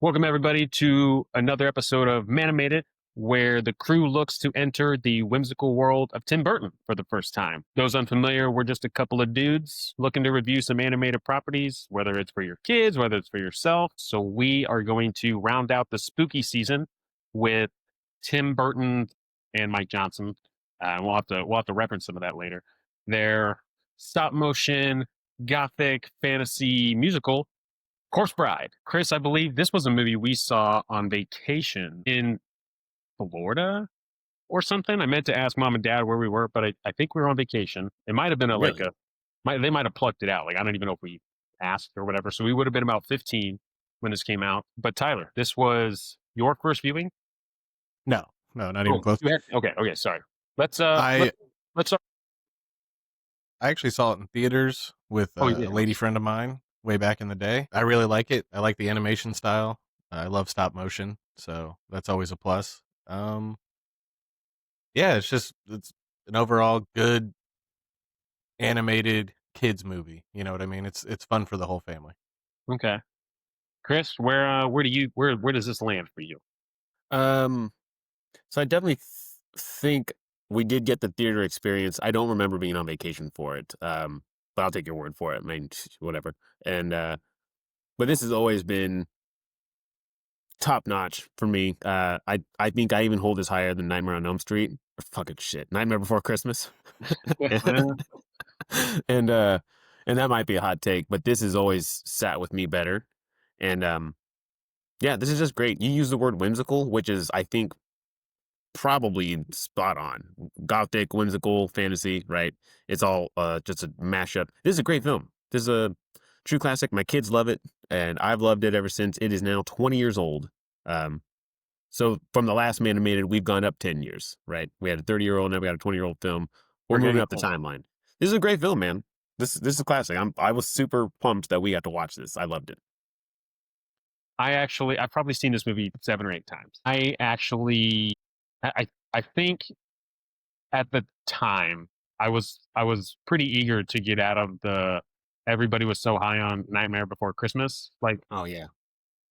Welcome, everybody, to another episode of Manimated, where the crew looks to enter the whimsical world of Tim Burton for the first time. Those unfamiliar, we're just a couple of dudes looking to review some animated properties, whether it's for your kids, whether it's for yourself. So, we are going to round out the spooky season with Tim Burton and Mike Johnson. We'll have to reference some of that later. Their stop motion, gothic, fantasy musical Corpse Bride. Chris, I believe this was a movie we saw on vacation in Florida or something. I meant to ask mom and dad where we were, but I think we were on vacation. It might have been Really? they might have plucked it out. Like, I don't even know if we asked or whatever. So we would have been about 15 when this came out. But Tyler, this was your first viewing? No, not even Oh, close. okay, sorry. Let's, I let's, I actually saw it in theaters with oh, you a did. lady friend of mine way back in the day. I really like it. I like the animation style. I love stop motion, so that's always a plus. Yeah, it's an overall good animated kids movie. You know what I mean? It's fun for the whole family. Okay. Chris, where does this land for you? Um, so I definitely think we did get the theater experience. I don't remember being on vacation for it. But I'll take your word for it. I mean, whatever. And but this has always been top notch for me. I think I even hold this higher than Nightmare on Elm Street. Fucking shit, Nightmare Before Christmas. and uh, and that might be a hot take, but this has always sat with me better. And yeah, this is just great. You use the word whimsical, which is, I think, probably spot on. Gothic, whimsical, fantasy, right? It's all just a mashup. This is a great film. This is a true classic. My kids love it, and I've loved it ever since. It is now 20 years old. So from the last Manimated, we've gone up 10 years, right? We had a 30-year-old, now we got a 20-year-old film. We're moving up the timeline. This is a great film, man. This is a classic. I was super pumped that we got to watch this. I loved it. I've probably seen this movie 7 or 8 times. I think at the time I was pretty eager to get out of the everybody was so high on Nightmare Before Christmas. Like, Oh, yeah.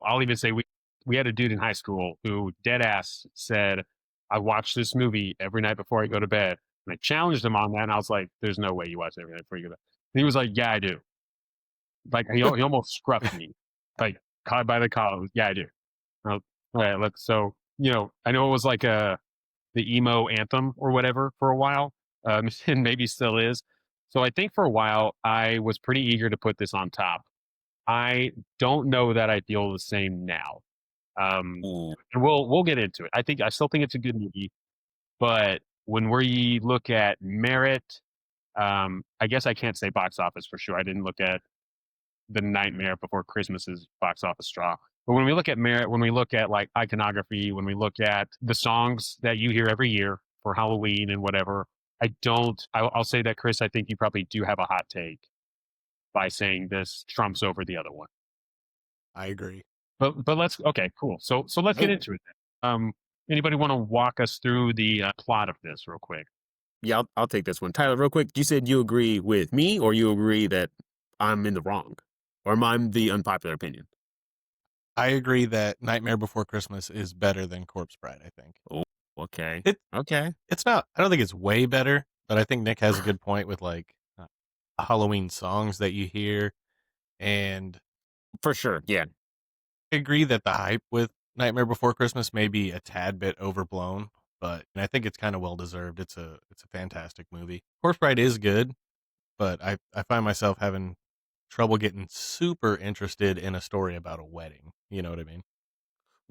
I'll even say we had a dude in high school who dead ass said, I watch this movie every night before I go to bed. And I challenged him on that, and I was like, there's no way you watch it every night before you go to bed. And he was like, yeah, I do. Like, he almost scruffed me. Like, caught by the collar. Yeah, I do. All right, I know it was like the emo anthem or whatever for a while, and maybe still is. So I think for a while I was pretty eager to put this on top. I don't know that I feel the same now. And we'll get into it. I still think it's a good movie, but when we look at merit, I guess I can't say box office for sure. I didn't look at the Nightmare Before Christmas's box office draw. But when we look at merit, when we look at like iconography, when we look at the songs that you hear every year for Halloween and whatever, I'll say that, Chris, I think you probably do have a hot take by saying this trumps over the other one. I agree. But okay, cool. So let's get into it then. Anybody want to walk us through the plot of this real quick? Yeah, I'll take this one. Tyler, real quick, you said you agree with me, or you agree that I'm in the wrong? Or am I the unpopular opinion? I agree that Nightmare Before Christmas is better than Corpse Bride. I think. Oh, okay. Okay. It's not. I don't think it's way better, but I think Nick has a good point with like Halloween songs that you hear, and For sure, yeah. I agree that the hype with Nightmare Before Christmas may be a tad bit overblown, but I think it's kind of well deserved. It's a fantastic movie. Corpse Bride is good, but I find myself having trouble getting super interested in a story about a wedding. You know what I mean?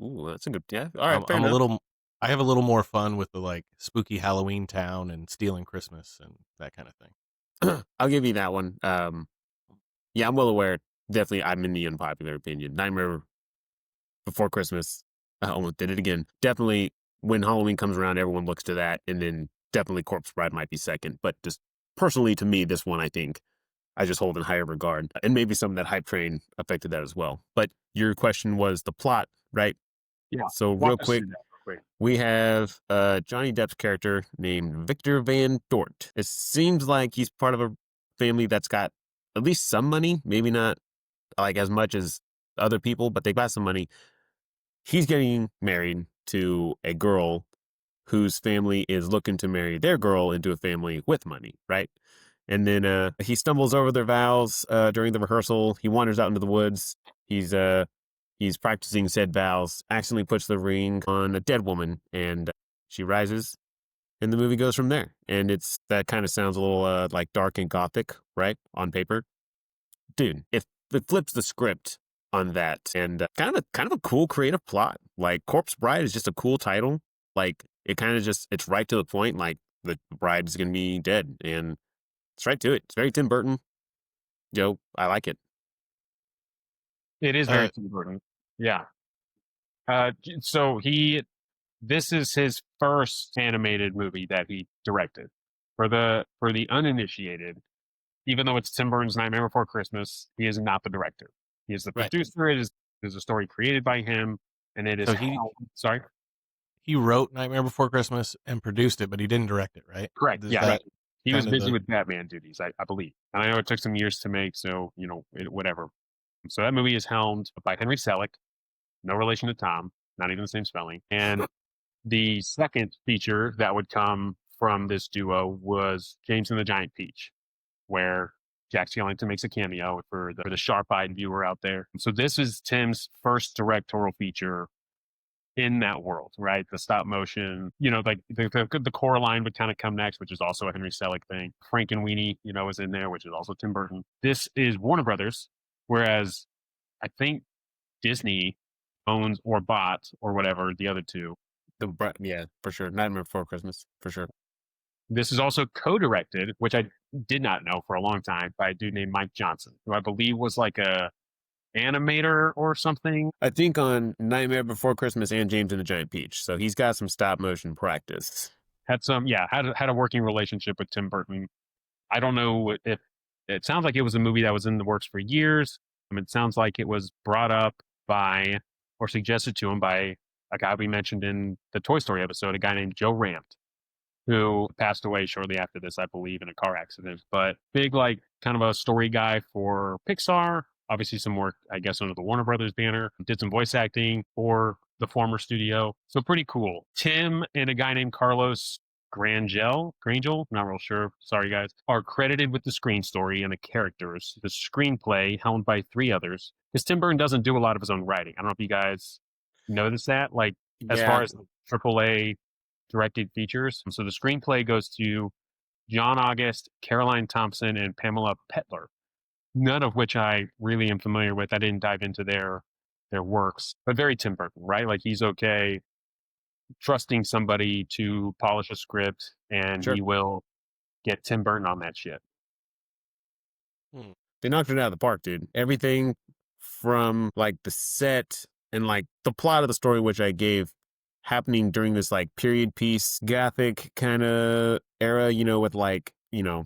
Ooh, that's a good, yeah. All right, fair enough. I have a little more fun with the like spooky Halloween town and stealing Christmas and that kind of thing. I'll give you that one. Yeah, I'm well aware. Definitely, I'm in the unpopular opinion. Nightmare Before Christmas, I almost did it again. Definitely, when Halloween comes around, everyone looks to that, and then definitely Corpse Bride might be second. But just personally, to me, this one I think I just hold in higher regard, and maybe some of that hype train affected that as well. But your question was the plot, right? Yeah. So real quick, we have Johnny Depp's character named Victor Van Dort. It seems like he's part of a family that's got at least some money, maybe not like as much as other people, but they got some money. he's getting married to a girl whose family is looking to marry their girl into a family with money, right? And then he stumbles over their vows during the rehearsal. He wanders out into the woods. He's practicing said vows, accidentally puts the ring on a dead woman, and she rises, and the movie goes from there. And that kind of sounds a little like dark and gothic, right? On paper. Dude, it flips the script on that, and kind of a cool creative plot. Like Corpse Bride is just a cool title. Like it kind of just it's right to the point. Like the bride is gonna be dead, and it's right to it. It's very Tim Burton. Yo, I like it. It is very Tim Burton. Yeah. So this is his first animated movie that he directed. For the uninitiated, even though it's Tim Burton's Nightmare Before Christmas, he is not the director. He is the Right. producer. It is a story created by him, and it is. So sorry. He wrote Nightmare Before Christmas and produced it, but he didn't direct it, right? Correct. Is Yeah. that He was kind of busy with Batman duties, I believe, and I know it took some years to make. So whatever. So that movie is helmed by Henry Selick, no relation to Tom, not even the same spelling. And the second feature that would come from this duo was James and the Giant Peach, where Jack Skellington makes a cameo for the sharp-eyed viewer out there. So this is Tim's first directorial feature in that world, right? The stop motion, like the Coraline would kind of come next, which is also a Henry Selick thing. Frankenweenie, is in there, which is also Tim Burton. This is Warner Brothers, whereas I think Disney owns or bought or whatever the other two. Yeah, for sure. Nightmare Before Christmas, for sure. This is also co-directed, which I did not know for a long time, by a dude named Mike Johnson, who I believe was like a animator or something. I think on Nightmare Before Christmas and James and the Giant Peach. So he's got some stop motion practice. Had a working relationship with Tim Burton. I don't know if it sounds like it was a movie that was in the works for years. It sounds like it was brought up by or suggested to him by a guy we mentioned in the Toy Story episode, a guy named Joe Ranft, who passed away shortly after this, I believe, in a car accident. But big, like, kind of a story guy for Pixar. Obviously, some work, I guess, under the Warner Brothers banner. Did some voice acting for the former studio. So pretty cool. Tim and a guy named Carlos Grangel, not real sure, sorry guys, are credited with the screen story and the characters. The screenplay, helmed by 3 others, because Tim Burton doesn't do a lot of his own writing. I don't know if you guys noticed that. Like, as far as AAA directed features. So the screenplay goes to John August, Caroline Thompson, and Pamela Petler, none of which I really am familiar with. I didn't dive into their works, but very Tim Burton, right? Like he's okay trusting somebody to polish a script, and he will get Tim Burton on that shit. They knocked it out of the park, dude. Everything from like the set and like the plot of the story, which I gave, happening during this like period piece gothic kind of era, with like, the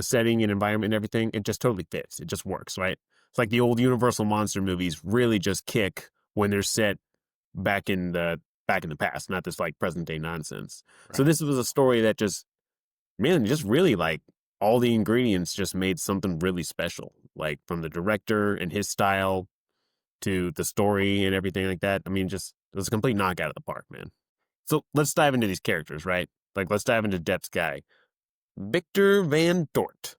setting and environment and everything. It just totally fits. It just works, right? It's like the old Universal monster movies really just kick when they're set back in the past, not this like present day nonsense. Right. So this was a story that just really like all the ingredients just made something really special, like from the director and his style to the story and everything like that. I mean, just it was a complete knockout of the park, man. So let's dive into these characters, right? Like, let's dive into Depp's guy. Victor Van Dort.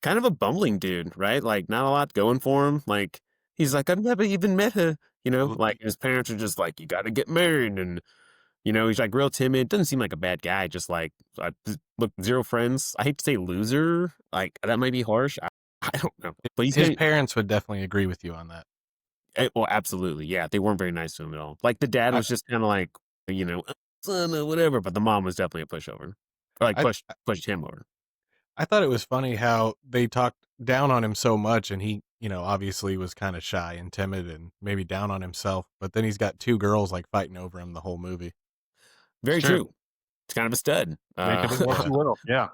Kind of a bumbling dude, right? Like, not a lot going for him. Like, he's like, I've never even met her. Like, his parents are just like, you got to get married. And, he's like real timid. Doesn't seem like a bad guy. Just like, look, zero friends. I hate to say loser. Like, that might be harsh. I don't know. But his parents would definitely agree with you on that. Well, absolutely. Yeah. They weren't very nice to him at all. Like, the dad was just kind of like, son or whatever. But the mom was definitely a pushover. Or like pushed him over. I thought it was funny how they talked down on him so much, and he, obviously was kind of shy and timid and maybe down on himself. But then he's got 2 girls like fighting over him the whole movie. Very true. It's kind of a stud. Yeah.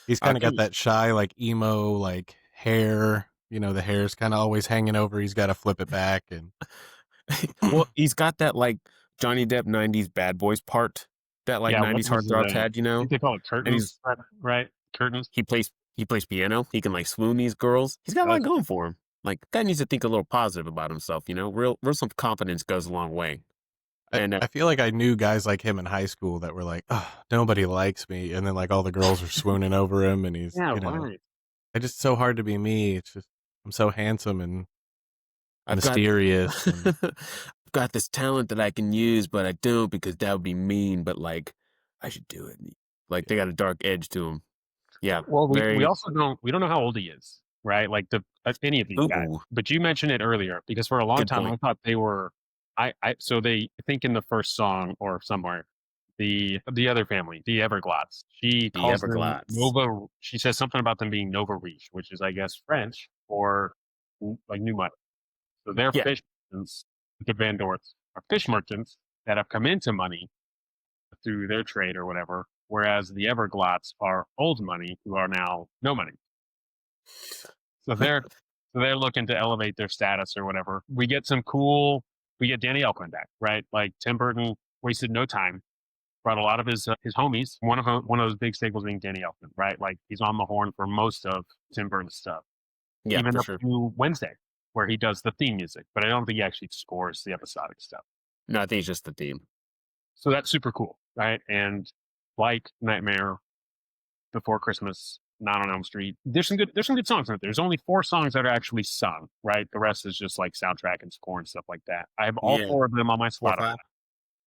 He's kind of got that shy, like emo, like hair. The hair's kind of always hanging over. He's got to flip it back, and well, he's got that like Johnny Depp '90s bad boys part. That like 90s heartthrobs had, They call it curtains, right? Curtains. He plays piano. He can like swoon these girls. He's got a lot going for him. Like, guy needs to think a little positive about himself, you know? Real some confidence goes a long way. And I feel like I knew guys like him in high school that were like, "Oh, nobody likes me," and then like all the girls are swooning over him, and he's, Yeah, right. it's just so hard to be me. It's just I'm so handsome and I've got mysterious, and I've got this talent that I can use, but I don't because that would be mean, but like I should do it. Like they got a dark edge to them. Yeah, Well, we very also don't know how old he is, right? Like any of these guys. ooh, But you mentioned it earlier because for a long good time point. I thought they were. I think in the first song or somewhere, the other family, the Everglots, she The calls them Everglots. Nova. She says something about them being Nova Riche, which is I guess French for like new money. So they're Yeah. fish merchants. The Van Dorts are fish merchants that have come into money through their trade or whatever, whereas the Everglots are old money who are now no money. So they're looking to elevate their status or whatever. We get Danny Elfman back, right? Like Tim Burton wasted no time, brought a lot of his homies. One of those big staples being Danny Elfman, right? Like he's on the horn for most of Tim Burton's stuff, Yeah, even for up sure. to Wednesday, where he does the theme music. But I don't think he actually scores the episodic stuff. No, I think it's just the theme. So that's super cool, right? And like Nightmare Before Christmas, Not on Elm Street. There's some good songs in it. There's only 4 songs that are actually sung, right? The rest is just like soundtrack and score and stuff like that. I have all Yeah. 4 of them on my 4 or Spotify. 5.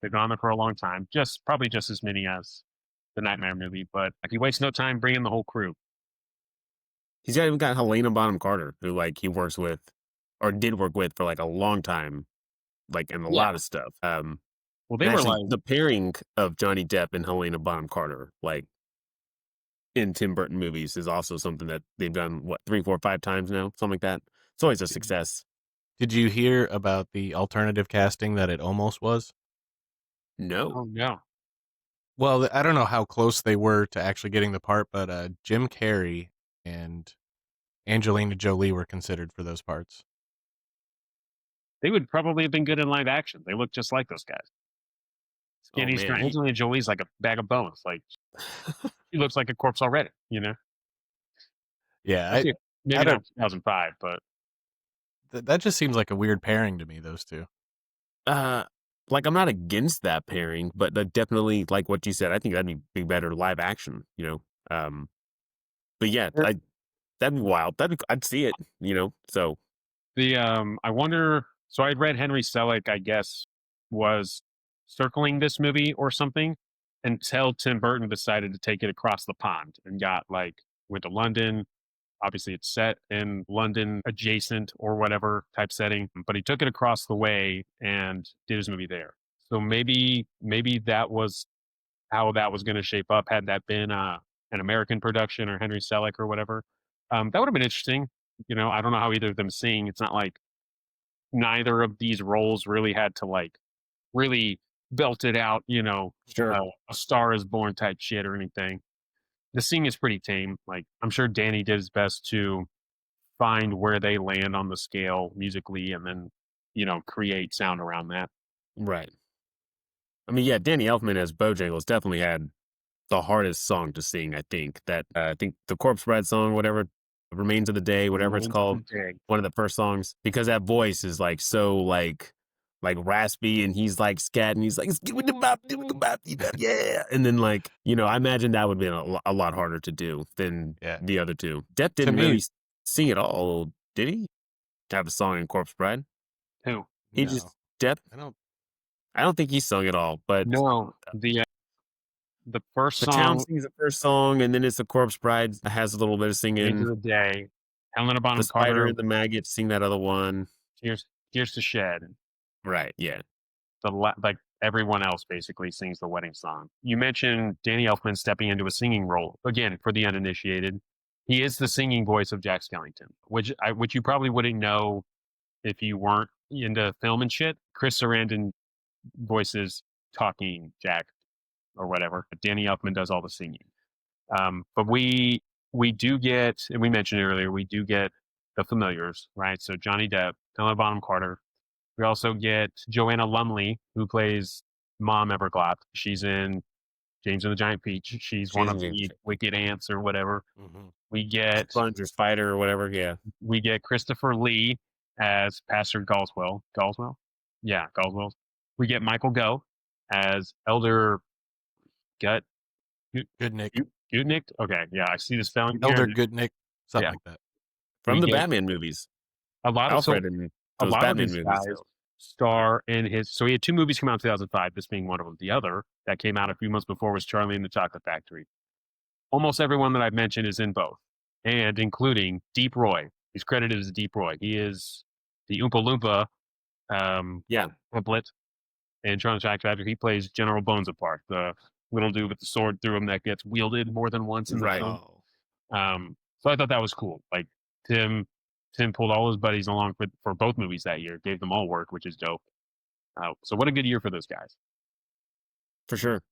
They've been on there for a long time. Probably just as many as the Nightmare movie, but like he wastes no time bringing the whole crew. He's even got Helena Bonham Carter, who like he works with or did work with for like a long time, like in a Yeah. lot of stuff. Well, they And were actually, like the pairing of Johnny Depp and Helena Bonham Carter, like in Tim Burton movies, is also something that they've done, what, 3, 4, 5 times now? Something like that. It's always a success. did you hear about the alternative casting that it almost was? No. oh no. Well, I don't know how close they were to actually getting the part, but Jim Carrey and Angelina Jolie were considered for those parts. They would probably have been good in live action. They look just like those guys. Oh, Skinny, man. strong. Angelina Jolie's like a bag of bones. Like she looks like a corpse already, you know? Yeah, Okay, I maybe don't. not 2005, but That just seems like a weird pairing to me. Those two. Uh, like, I'm not against that pairing, but definitely, like what you said, I think that'd be better live action, you know? But yeah, that'd be wild. I'd see it, you know? So, I wonder. So I'd read Henry Selick, I guess, was circling this movie or something until Tim Burton decided to take it across the pond and went to London. Obviously, it's set in London adjacent or whatever type setting, but he took it across the way and did his movie there. So maybe that was how that was going to shape up had that been an American production or Henry Selick or whatever. That would have been interesting. You know, I don't know how either of them sing. It's not like neither of these roles really had to like really belt it out, sure. a Star is Born type shit or anything. The singing is pretty tame. Like I'm sure Danny did his best to find where they land on the scale musically and then, create sound around that. Right. I mean, yeah, Danny Elfman as Bojangles definitely had the hardest song to sing, I think. I think the Corpse Bride song, whatever, Remains of the Day, whatever it's called, one of the first songs, because that voice is like so like raspy and he's like scat and he's like, give me the bop, yeah. And then like, I imagine that would be a lot harder to do than Yeah. the other two. Depp To didn't me- really sing at all, did he? To have a song in Corpse Bride? Who? He No, just, Depp? I don't. I don't think he sung at all, but No, the first the town song, sings the first song, and then it's the Corpse Bride that has a little bit of End of singing. the Day, Helena The Bonham spider Carter, and the maggot sing that other one. Tears to Shed. Right, yeah. Like everyone else basically sings the wedding song. You mentioned Danny Elfman stepping into a singing role again for the uninitiated. He is the singing voice of Jack Skellington, which you probably wouldn't know if you weren't into film and shit. Chris Sarandon voices talking Jack or whatever, but Danny Elfman does all the singing. But we do get, and we mentioned it earlier, we do get the familiars, right? So Johnny Depp, Helena Bonham Carter. We also get Joanna Lumley, who plays Mom Everglot. She's in James and the Giant Peach. She's one James of and the James. wicked ants or whatever. Mm-hmm. We get Sponge or Spider or whatever. Yeah. Christopher Lee as Pastor Galswell. Galswell? Yeah, Galswell. We get Michael Goh as Elder Gut Good Nick. Gutnick. Okay, yeah, I see the spelling here. Elder Good Nick. Something Yeah. like that. From We the get Batman movies. a lot of Alfred and a those lot of Batman these movies. guys star in his. So he had 2 movies come out in 2005. This being one of them. The other that came out a few months before was Charlie and the Chocolate Factory. Almost everyone that I've mentioned is in both, and including Deep Roy. He's credited as Deep Roy. He is the Oompa Loompa Yeah. Blitz and Charlie and the Chocolate Factory. He plays General Bones Apart, the little dude with the sword through him that gets wielded more than once in the Right. film. Oh. So I thought that was cool. Like Tim pulled all his buddies along for both movies that year, gave them all work, which is dope. So what a good year for those guys. For sure.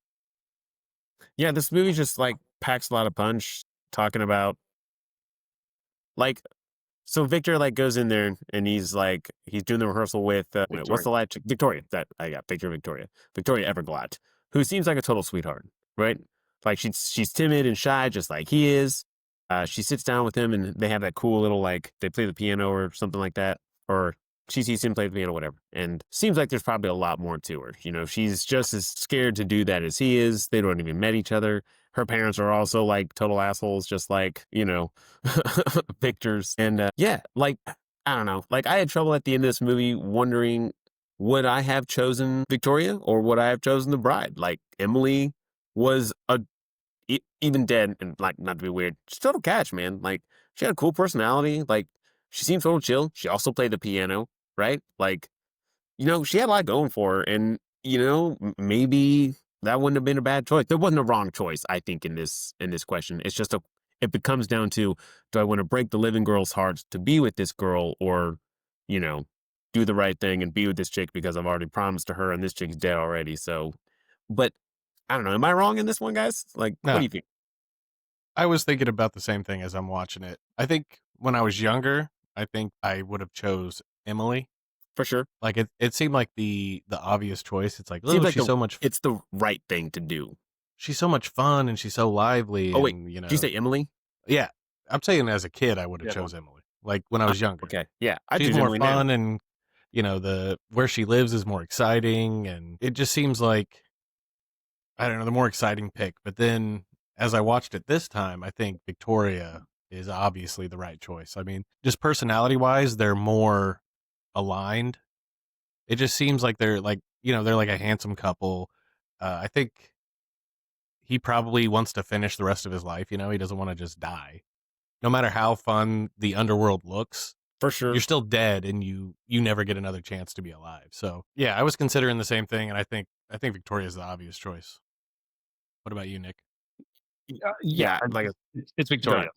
Yeah, this movie just like packs a lot of punch, talking about like, so Victor like goes in there and he's doing the rehearsal with what's the light chick? Victoria. That I got Victoria Everglatt, who seems like a total sweetheart, right? Like she's timid and shy, just like he is. She sits down with him and they have that cool little like they play the piano or something like that, or she sees him play the piano, whatever. And seems like there's probably a lot more to her. You know, she's just as scared to do that as he is. They don't even met each other. Her parents are also like total assholes, just like, you know, Victor's. And yeah, like, I don't know. Like, I had trouble at the end of this movie wondering, would I have chosen Victoria or would I have chosen the bride? Like, Emily was even dead, and like, not to be weird, she's total catch, man. Like, she had a cool personality. Like, she seemed total chill. She also played the piano, right? Like, you know, she had a lot going for her, and you know, maybe that wouldn't have been a bad choice. There wasn't a wrong choice, I think, in this question. It's just it comes down to, do I want to break the living girl's heart to be with this girl, or, you know, do the right thing and be with this chick because I've already promised to her and this chick's dead already. So, but I don't know. Am I wrong in this one, guys? Like, No. what do you think? I was thinking about the same thing as I'm watching it. I think when I was younger, I think I would have chose Emily. For sure. Like it seemed like the obvious choice. It's like, Seems oh, like she's so much. It's the right thing to do. She's so much fun and she's so lively. Oh wait, and, you know, did you say Emily? Yeah, I'm saying as a kid, I would have Yeah. chose Emily. Like when I was younger. Okay, yeah, I She's choose more Emily fun, now. and you know where she lives is more exciting, and it just seems like, I don't know, the more exciting pick. But then as I watched it this time, I think Victoria is obviously the right choice. I mean, just personality wise, they're more aligned. It just seems like they're like, you know, they're like a handsome couple. I think he probably wants to finish the rest of his life. You know, he doesn't want to just die. No matter how fun the underworld looks, For sure. you're still dead, and you never get another chance to be alive. So yeah, I was considering the same thing, and I think Victoria is the obvious choice. What about you, Nick? Yeah, like it's Victoria.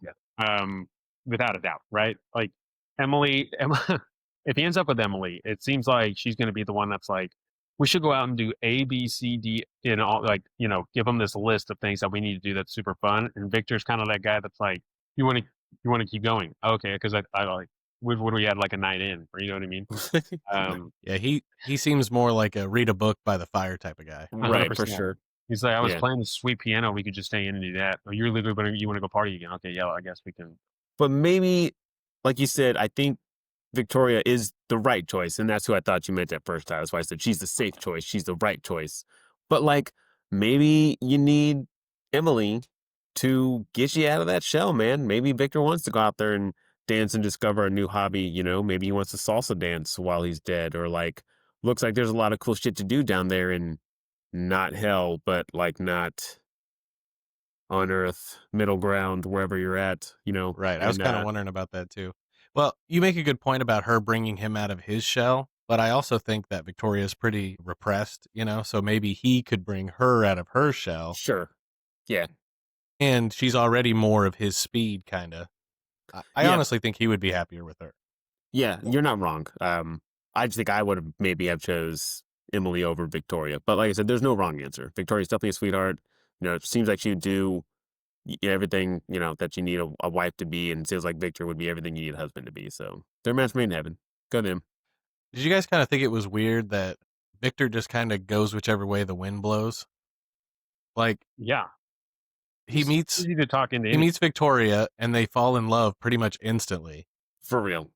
Without a doubt, right? Like Emily, if he ends up with Emily, it seems like she's going to be the one that's like, we should go out and do A, B, C, D, and all, like, you know, give them this list of things that we need to do that's super fun. And Victor's kind of that guy that's like, you want to keep going, okay? Because I like, what do we had like a night in, or you know what I mean? Yeah, he seems more like a read a book by the fire type of guy. right, for 100%. sure. He's like, I was Yeah. playing the sweet piano. We could just stay in and do that. Or you're literally you want to go party again? Okay, yeah, well, I guess we can. But maybe, like you said, I think Victoria is the right choice, and that's who I thought you meant at first time. That's why I said she's the safe choice. She's the right choice. But like, maybe you need Emily to get you out of that shell, man. Maybe Victor wants to go out there and dance and discover a new hobby. You know, maybe he wants to salsa dance while he's dead, or like, looks like there's a lot of cool shit to do down there in not hell, but like not on Earth, middle ground, wherever you're at, you know. Right. I was kind of wondering about that too. Well, you make a good point about her bringing him out of his shell, but I also think that Victoria's pretty repressed, you know, so maybe he could bring her out of her shell. Sure. Yeah. And she's already more of his speed, kind of. I Yeah. honestly think he would be happier with her. Yeah, you're not wrong. I just think I would have maybe have chose Emily over Victoria. But like I said, there's no wrong answer. Victoria's definitely a sweetheart. You know, it seems like she would do everything, you know, that you need a wife to be, and it feels like Victor would be everything you need a husband to be. So they're match made in heaven. Go them. Did you guys kind of think it was weird that Victor just kind of goes whichever way the wind blows? Like Yeah. he It's meets easy to talk into he anything. meets Victoria and they fall in love pretty much instantly. For real.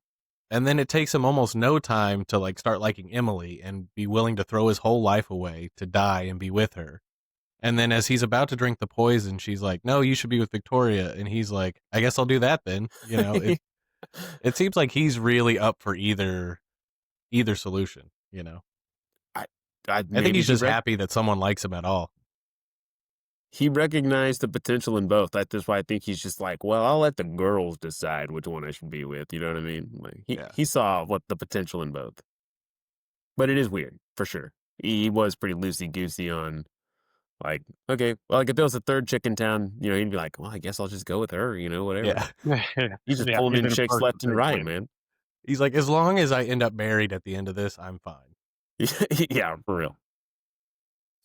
And then it takes him almost no time to like start liking Emily and be willing to throw his whole life away to die and be with her. And then as he's about to drink the poison, she's like, "No, you should be with Victoria." And he's like, "I guess I'll do that then." You know, it seems like he's really up for either solution, you know. I I think maybe he's just happy that someone likes him at all. he recognized the potential in both. That's why I think he's just like, well, I'll let the girls decide which one I should be with. You know what I mean? Like he saw what the potential in both. But it is weird for sure. He was pretty loosey goosey on like, okay, well, like if there was a third chick in town, you know, he'd be like, well, I guess I'll just go with her. You know, whatever. Yeah. He's just Yeah, pulling he's in been chicks first left and big right, win. man. He's like, as long as I end up married at the end of this, I'm fine. Yeah, for real.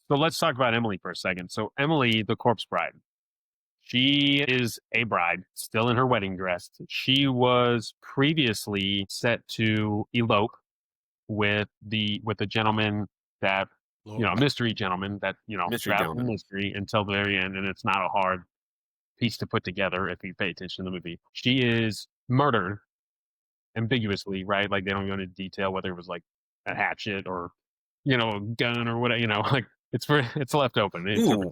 So let's talk about Emily for a second. So Emily, the corpse bride, she is a bride, still in her wedding dress. She was previously set to elope with the gentleman that a mystery gentleman that Mystery wrapped in gentleman. mystery until the very end, and it's not a hard piece to put together if you pay attention to the movie. She is murdered ambiguously, right? Like they don't go into detail whether it was like a hatchet or a gun or whatever. Like it's left open. Ooh,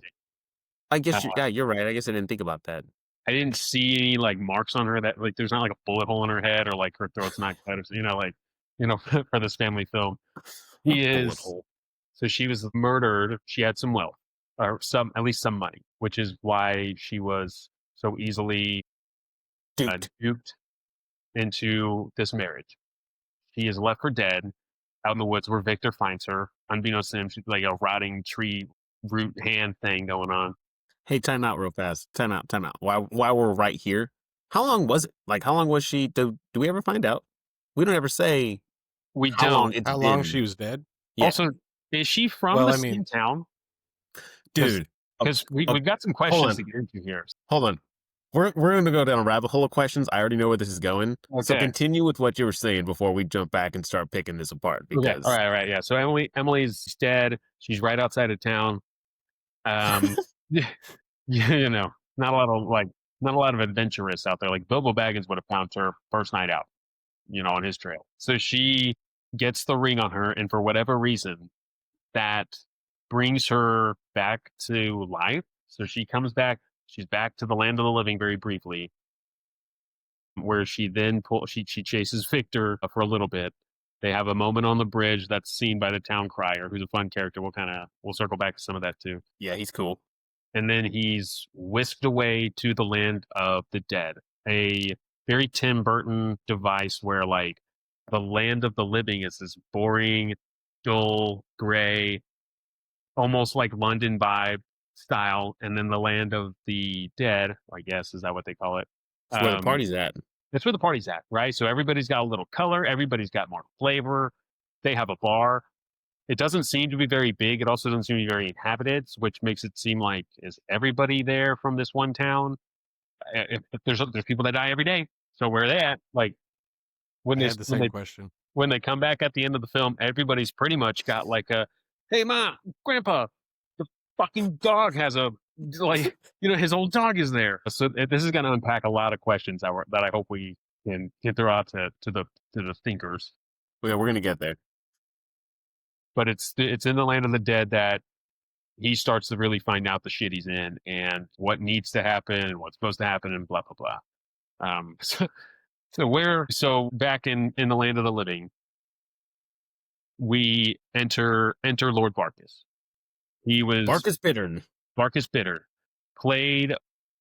I guess Uh, you're right. I guess I didn't think about that. I didn't see any like marks on her that like there's not like a bullet hole in her head or like her throat's not cut or for this family film. He Bullet is hole. so she was murdered. She had some wealth or at least some money, which is why she was so easily duped into this marriage. She is left for dead out in the woods where Victor finds her. Unbeknownst to him, she's like a rotting tree root hand thing going on. Hey, time out real fast. Time out. While we're right here, how long was it? Like, how long was she? Do we ever find out? We don't ever say We how don't. long it's How been. long she was dead? Yeah. Also, is she from the same town? Dude, Because we've got some questions to get into here. Hold on. We're going to go down a rabbit hole of questions. I already know where this is going. Okay. So continue with what you were saying before we jump back and start picking this apart. Because Okay. All right. Yeah. So Emily's dead. She's right outside of town. Not a lot of adventurists out there. Like Bilbo Baggins would have found her first night out, on his trail. So she gets the ring on her, and for whatever reason, that brings her back to life. So she comes back. She's back to the land of the living very briefly, where she then she chases Victor for a little bit. They have a moment on the bridge that's seen by the town crier, who's a fun character. We'll circle back to some of that too. yeah, he's cool. And then he's whisked away to the land of the dead. A very Tim Burton device where like the land of the living is this boring, dull, gray, almost like London vibe style, and then the land of the dead, I guess, is that what they call it? That's where the party's at. That's where the party's at, right? So everybody's got a little color, everybody's got more flavor. They have a bar. It doesn't seem to be very big. It also doesn't seem to be very inhabited, which makes it seem like is everybody there from this one town? If there's people that die every day, so where are they at? Like I had the same question. When they come back at the end of the film, everybody's pretty much got like a, hey, Ma, Grandpa, the fucking dog has a, like, his old dog is there. So this is going to unpack a lot of questions that I hope we can throw out to the thinkers. Yeah, we're going to get there. But it's in the land of the dead that he starts to really find out the shit he's in and what needs to happen and what's supposed to happen and blah, blah, blah. So back in the land of the living, we enter Lord Barkis. He was Barkis Bitter, played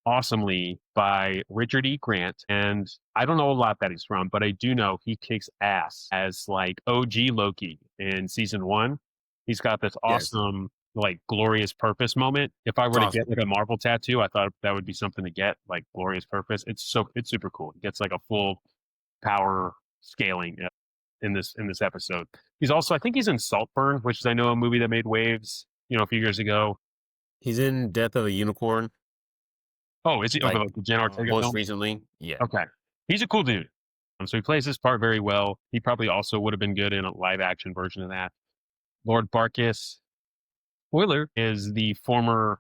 awesomely by Richard E. Grant, and I don't know a lot that he's from, but I do know he kicks ass as like OG Loki in season 1. He's got this awesome like glorious purpose moment. If I were to get like a Marvel tattoo, I thought that would be something to get, like glorious purpose. It's super cool. He gets like a full power scaling in this episode. He's also, I think he's in Saltburn, which is, I know, a movie that made waves, a few years ago. He's in Death of a Unicorn. Oh, is he? Like, the Jen Ortega most film? Recently, yeah. Okay. He's a cool dude. So he plays this part very well. He probably also would have been good in a live action version of that. Lord Barkis, spoiler, is the former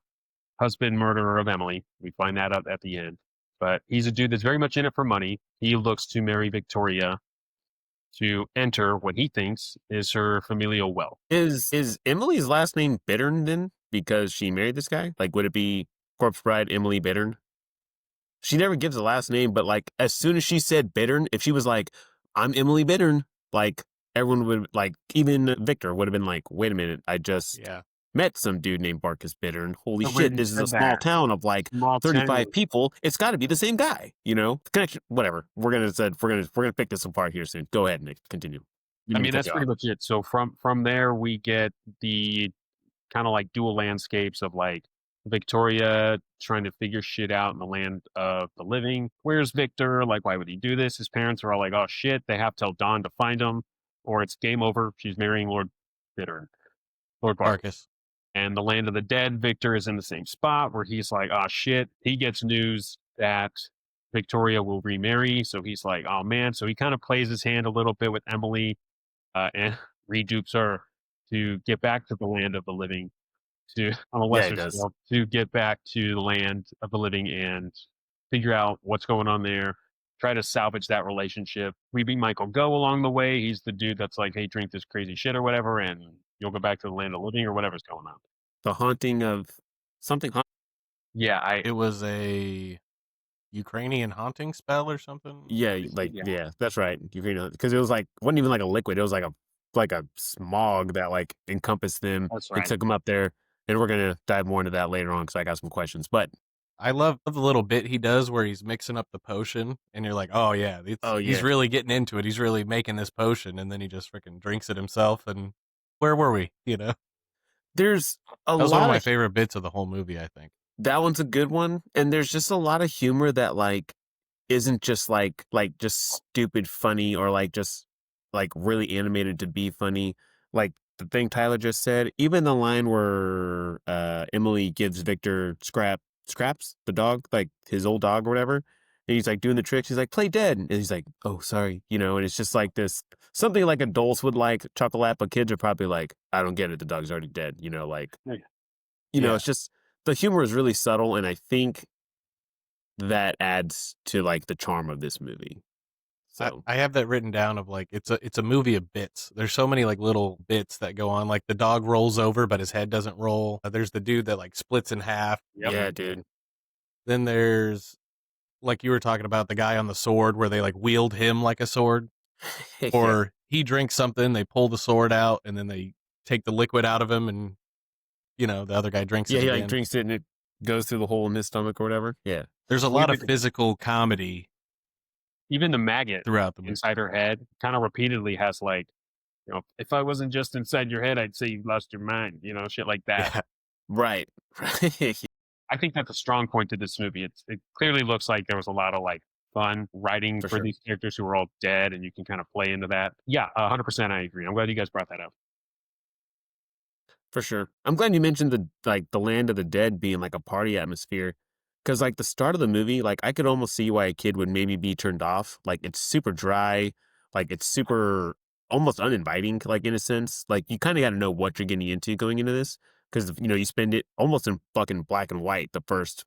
husband murderer of Emily. We find that out at the end. But he's a dude that's very much in it for money. He looks to marry Victoria to enter what he thinks is her familial wealth. Is Emily's last name Bittern then? Because she married this guy? Like, would it be Corpse Bride Emily Bittern? She never gives a last name, but like as soon as she said Bittern, if she was like, I'm Emily Bittern, like everyone would like, even Victor would have been like, wait a minute, I just met some dude named Barkus Bittern. Holy shit, this is a small town of like 35 people. It's got to be the same guy, you know? Connection, whatever. We're gonna pick this apart here soon. Go ahead, Nick. Continue. I mean, that's pretty much it. So from there, we get the kind of like dual landscapes of like Victoria trying to figure shit out in the land of the living. Where's Victor? Like, why would he do this? His parents are all like, oh shit, they have till dawn to find him, or it's game over. She's marrying Lord Barkus. And the land of the dead, Victor is in the same spot where he's like, oh shit. He gets news that Victoria will remarry. So he's like, oh man. So he kind of plays his hand a little bit with Emily and redupes her to get back to the land of the living, to on a lesser scale, to get back to the land of the living and figure out what's going on there, try to salvage that relationship. We meet Michael Go along the way. He's the dude that's like, hey, drink this crazy shit or whatever, and you'll go back to the land of the living or whatever's going on. The haunting of something. Yeah, it was a Ukrainian haunting spell or something. Yeah, like yeah, that's right. Ukrainian, because it was like wasn't even like a liquid. It was like a smog that like encompassed them. That's right. It took them up there, and we're gonna dive more into that later on because I got some questions. But I love the little bit he does where he's mixing up the potion, and you're like, oh yeah, he's really getting into it. He's really making this potion, and then he just freaking drinks it himself. And where were we? You know, there's that was one of my favorite bits of the whole movie. I think that one's a good one, and there's just a lot of humor that like isn't just like just stupid funny or like just like really animated to be funny. Like the thing Tyler just said, even the line where Emily gives Victor Scraps, the dog, like his old dog or whatever, and he's like doing the tricks. He's like, play dead. And he's like, oh, sorry. You know, and it's just like this, something like adults would like chuckle at, but kids are probably like, I don't get it. The dog's already dead. You know, like, you know, it's just, the humor is really subtle. And I think that adds to like the charm of this movie. So I have that written down of like it's a movie of bits. There's so many like little bits that go on. Like the dog rolls over, but his head doesn't roll. There's the dude that like splits in half. Yeah, dude. Then there's like you were talking about the guy on the sword where they like wield him like a sword, or he drinks something, they pull the sword out, and then they take the liquid out of him, and you know the other guy drinks it. Yeah, he like drinks it and it goes through the hole in his stomach or whatever. Yeah, there's a lot of physical comedy. Even the maggot throughout the movie inside her head kind of repeatedly has like, you know, if I wasn't just inside your head, I'd say you lost your mind, you know, shit like that. Yeah. Right. I think that's a strong point to this movie. It clearly looks like there was a lot of like fun writing for these characters who are all dead, and you can kind of play into that. Yeah, 100% I agree. I'm glad you guys brought that up. For sure. I'm glad you mentioned the land of the dead being like a party atmosphere. Because, like, the start of the movie, like, I could almost see why a kid would maybe be turned off. Like, it's super dry. Like, it's super almost uninviting, like, in a sense. Like, you kind of got to know what you're getting into going into this. Because, you know, you spend it almost in fucking black and white the first,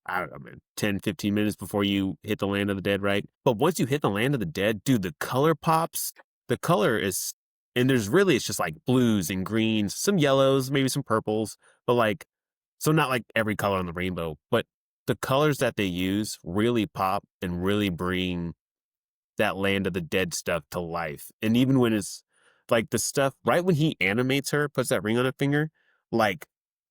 I don't know, man, 10, 15 minutes before you hit the land of the dead, right? But once you hit the land of the dead, dude, the color pops. The color is, and there's really, it's just like blues and greens, some yellows, maybe some purples. But, like, so not like every color on the rainbow, but the colors that they use really pop and really bring that land of the dead stuff to life. And even when it's like the stuff, right when he animates her, puts that ring on her finger, like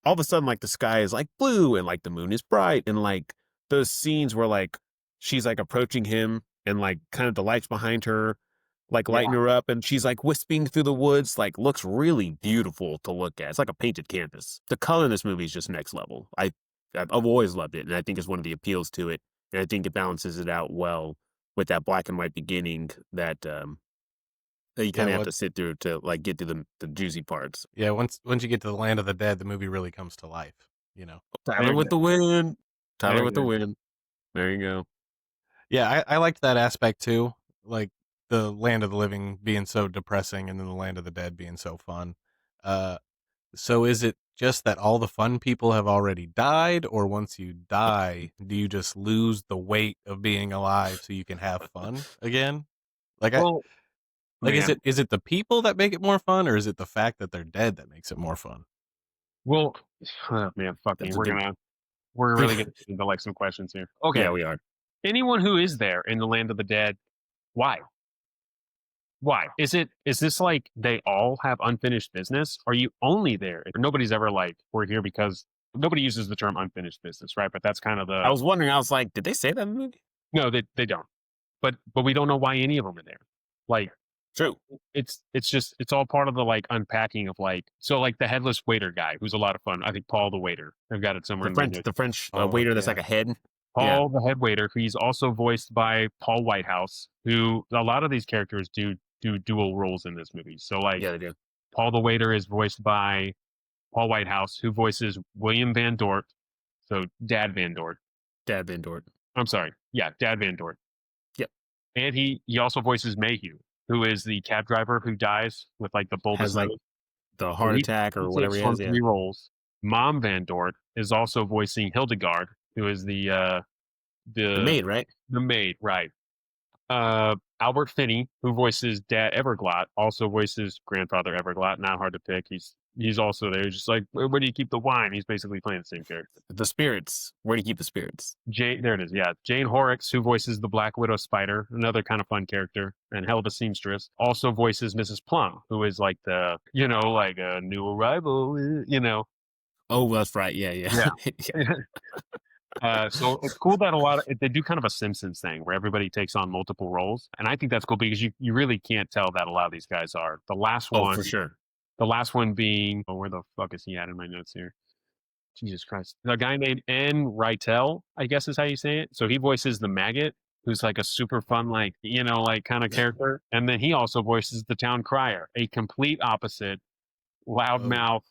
all of a sudden, like the sky is like blue and like the moon is bright. And like those scenes where like she's like approaching him and like kind of the lights behind her, like lighting her up, and she's like wisping through the woods, like looks really beautiful to look at. It's like a painted canvas. The color in this movie is just next level. I've always loved it, and I think it's one of the appeals to it. And I think it balances it out well with that black and white beginning that that you kind of have to sit through to like get to the juicy parts. Yeah, once you get to the land of the dead, the movie really comes to life. You know, Tyler with the win. Tyler with the win. There you go. Yeah, I liked that aspect too. Like the land of the living being so depressing, and then the land of the dead being so fun. So is it just that all the fun people have already died, or once you die, do you just lose the weight of being alive so you can have fun again? Like Well, is man. it the people that make it more fun, or is it the fact that they're dead that makes it more fun? Well, man, fuck me. That's a good. We're really getting into like some questions here. Okay. Yeah, we are. Anyone who is there in the land of the dead, why? Why? Is this like they all have unfinished business? Are you only there? Nobody's ever like, we're here because nobody uses the term unfinished business, right? But that's kind of I was wondering. I was like, did they say that in the movie? no, they don't. But we don't know why any of them are there. Like True. it's all part of the like unpacking of like, so like the headless waiter guy who's a lot of fun. I think Paul the waiter. I've got it somewhere in my notes. The French Oh, waiter that's yeah. like a head. Paul the head waiter, he's also voiced by Paul Whitehouse, who a lot of these characters do dual roles in this movie. So like Yeah, they do. Paul the waiter is voiced by Paul Whitehouse, who voices William Van Dort. So Dad Van Dort. Dad Van Dort. I'm sorry. Yeah, Dad Van Dort. Yep. And he also voices Mayhew, who is the cab driver who dies with like the bulbous Has like nose. the So heart attack or he whatever takes he on has. Yeah. 3 roles. Mom Van Dort is also voicing Hildegard, who is the maid, right? the maid, right? Albert Finney, who voices Dad Everglot, also voices Grandfather Everglot. Not hard to pick. He's also there. He's just like, where do you keep the wine? He's basically playing the same character. The spirits. Where do you keep the spirits? There it is. Yeah, Jane Horrocks, who voices the Black Widow Spider, another kind of fun character, and hell of a seamstress, also voices Mrs. Plum, who is like the like a new arrival. Oh, that's right. Yeah, yeah. So it's cool that they do kind of a Simpsons thing where everybody takes on multiple roles, and I think that's cool because you really can't tell that a lot of these guys are. The last Oh, one, for sure. the last one being, where the fuck is he at in my notes here? Jesus Christ, a guy named N. Rytel, I guess is how you say it. So he voices the maggot, who's like a super fun, like like kind of character, and then he also voices the town crier, a complete opposite, loudmouth,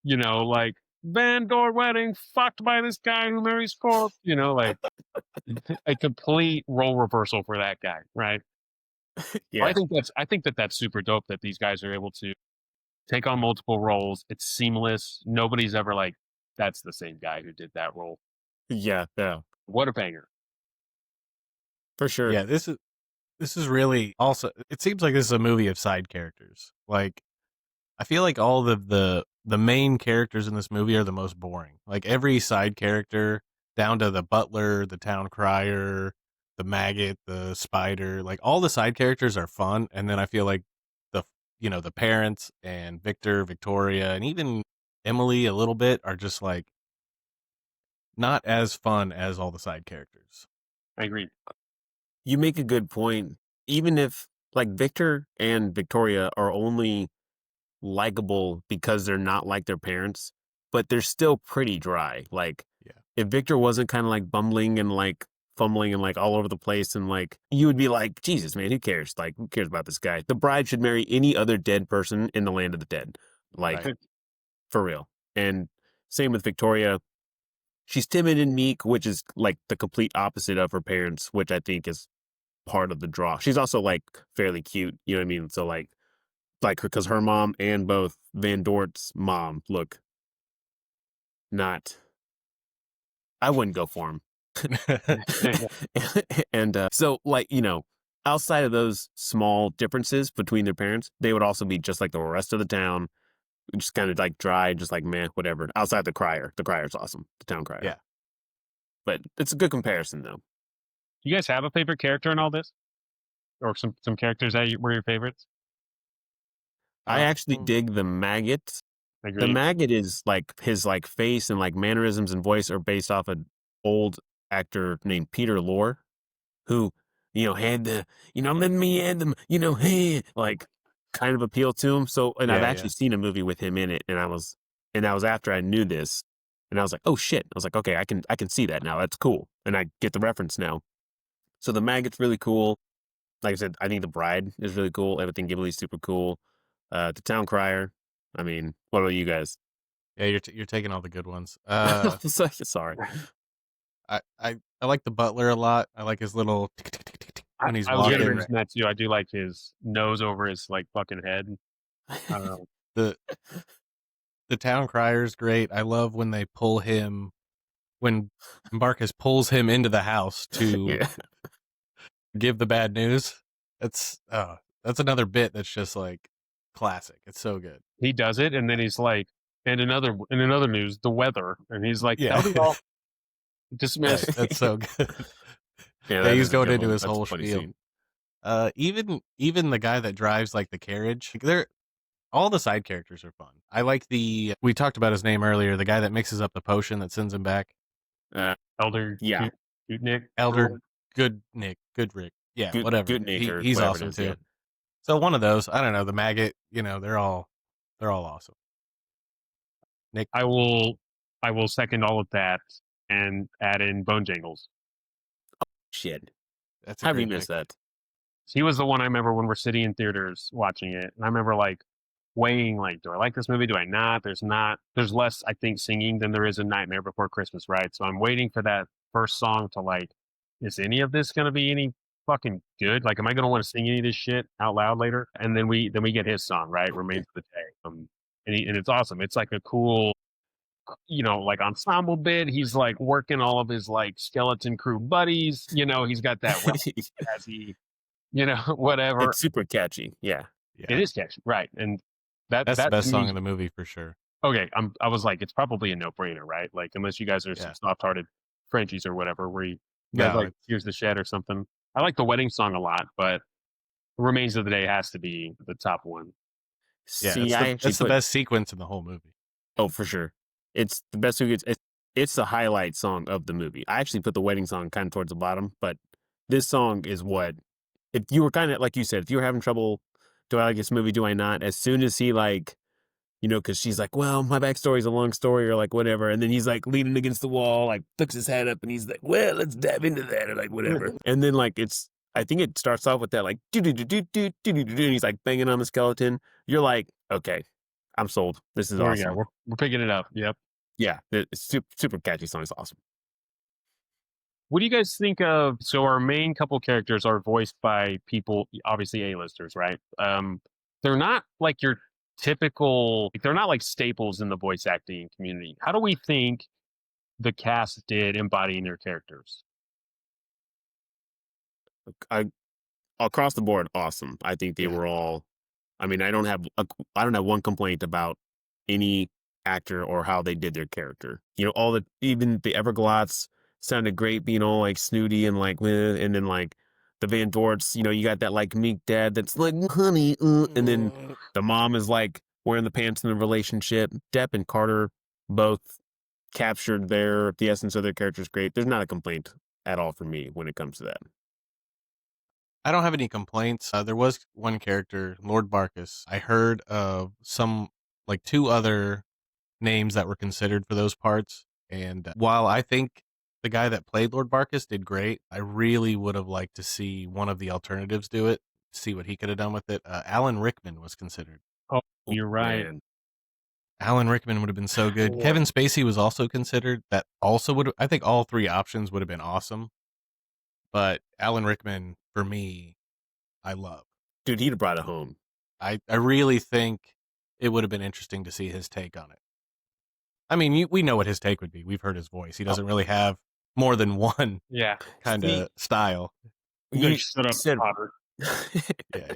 like Van Door wedding fucked by this guy who marries corpse, like a complete role reversal for that guy, right? Yeah. I think that's super dope that these guys are able to take on multiple roles. It's seamless. Nobody's ever like, that's the same guy who did that role. Yeah. Yeah. What a banger. For sure. Yeah, this is really also. It seems like this is a movie of side characters. Like, I feel like all the main characters in this movie are the most boring. Like every side character, down to the butler, the town crier, the maggot, the spider, like all the side characters are fun. And then I feel like the parents and Victor, Victoria, and even Emily a little bit are just like not as fun as all the side characters. I agree. You make a good point. Even if like Victor and Victoria are only likable because they're not like their parents, but they're still pretty dry. Like, Yeah. If Victor wasn't kind of like bumbling and like fumbling and like all over the place, and like you would be like, Jesus, man, who cares? Like, who cares about this guy? The bride should marry any other dead person in the land of the dead. Like, Right. for real. And same with Victoria. She's timid and meek, which is like the complete opposite of her parents, which I think is part of the draw. She's also like fairly cute, you know what I mean? So like her, because her mom and both Van Dort's mom look not. I wouldn't go for him. And so like outside of those small differences between their parents, they would also be just like the rest of the town, just kind of like dry, just like meh, whatever. Outside the crier's awesome, the town crier. Yeah. But it's a good comparison though. Do you guys have a favorite character in all this, or some characters that were your favorites? I actually dig the maggot. Agreed. The maggot is like his like face and like mannerisms and voice are based off an old actor named Peter Lorre, who had the let me add them hey, like kind of appeal to him. So and I've actually seen a movie with him in it, and that was after I knew this, and I was like, oh shit, I was like, okay, I can see that now. That's cool, and I get the reference now. So the maggot's really cool. Like I said, I think the bride is really cool. Everything Ghibli's super cool. The town crier. I mean, what about you guys? Yeah, you're taking all the good ones. Sorry. I like the butler a lot. I like his little tick, tick, tick, tick, tick when he's I was gonna walking. mention that too. I do like his nose over his like fucking head. The The town crier's great. I love when they pull him when Marcus pulls him into the house to Yeah. give the bad news. That's another bit that's just like classic. It's so good. He does it, and then he's like, and in another news, the weather, and he's like, Yeah. that'll be all Right, dismissed. that's so good. Yeah, Yeah, that he's is a going good into one. his That's a whole funny spiel. scene. Even the guy that drives like the carriage, they're all the side characters are fun. I like we talked about his name earlier, the guy that mixes up the potion that sends him back. Elder, Yeah. Nick, Elder Goodrick. Yeah, whatever. Goodnick or He's whatever it awesome is, too. yeah. So one of those, I don't know, the maggot, they're all awesome. Nick, I will second all of that and add in Bone Jangles. Shit. that's a How have you great missed pick. that? He was the one I remember when we're sitting in theaters watching it, and I remember like weighing like, do I like this movie? Do I not? There's less, I think, singing than there is in Nightmare Before Christmas, right? So I'm waiting for that first song to like, is any of this gonna be any fucking good? Like, am I gonna want to sing any of this shit out loud later? And then we get his song, right? Remains of the Day. And it's awesome. It's like a cool, like ensemble bit. He's like working all of his like skeleton crew buddies. He's got that jazzy, whatever. It's super catchy. Yeah. Yeah. It is catchy, right? And That's the best to song me, in the movie for sure. okay. I was like, it's probably a no-brainer, right? Like, unless you guys are some soft-hearted Frenchies or whatever, where you guys No, like Here's the Shed or something. I like the wedding song a lot, but Remains of the Day has to be the top one. Yeah, See, I actually that's the best sequence in the whole movie. Oh, for sure. It's the best movie. It's the highlight song of the movie. I actually put the wedding song kind of towards the bottom, but this song is what, if you were kind of, like you said, if you were having trouble, do I like this movie, do I not? As soon as he like, because she's like, well, my backstory is a long story or like whatever. And then he's like leaning against the wall, like flicks his head up and he's like, well, let's dive into that or like whatever. And then like I think it starts off with that like, do do do do do do do do, and he's like banging on the skeleton. You're like, okay, I'm sold. This is awesome. Yeah, we're picking it up. Yep. Yeah, it's super, super catchy song. It's awesome. What do you guys think of? So our main couple characters are voiced by people, obviously A-listers, right? They're not like your typical. They're not like staples in the voice acting community. How do we think the cast did embodying their characters? Across the board, awesome. I think they were all. I mean, I don't have one complaint about any actor or how they did their character. Even the Everglotts sounded great, being all like snooty and like, and then like the Van Dorts, you got that like meek dad that's like, honey, and then the mom is like wearing the pants in the relationship. Depp and Carter both captured the essence of their characters great. There's not a complaint at all for me when it comes to that. I don't have any complaints. There was one character, Lord Barkus. I heard of some, like 2 other names that were considered for those parts. And while I think the guy that played Lord Barkus did great, I really would have liked to see one of the alternatives do it, see what he could have done with it. Alan Rickman was considered. Oh, you're right. Man. Alan Rickman would have been so good. Kevin Spacey was also considered. That also I think all 3 options would have been awesome. But Alan Rickman, for me, I love. Dude, he'd have brought it home. I really think it would have been interesting to see his take on it. I mean, we know what his take would be. We've heard his voice. He doesn't really have more than one kind of style. You shut up, said, Potter. Yeah.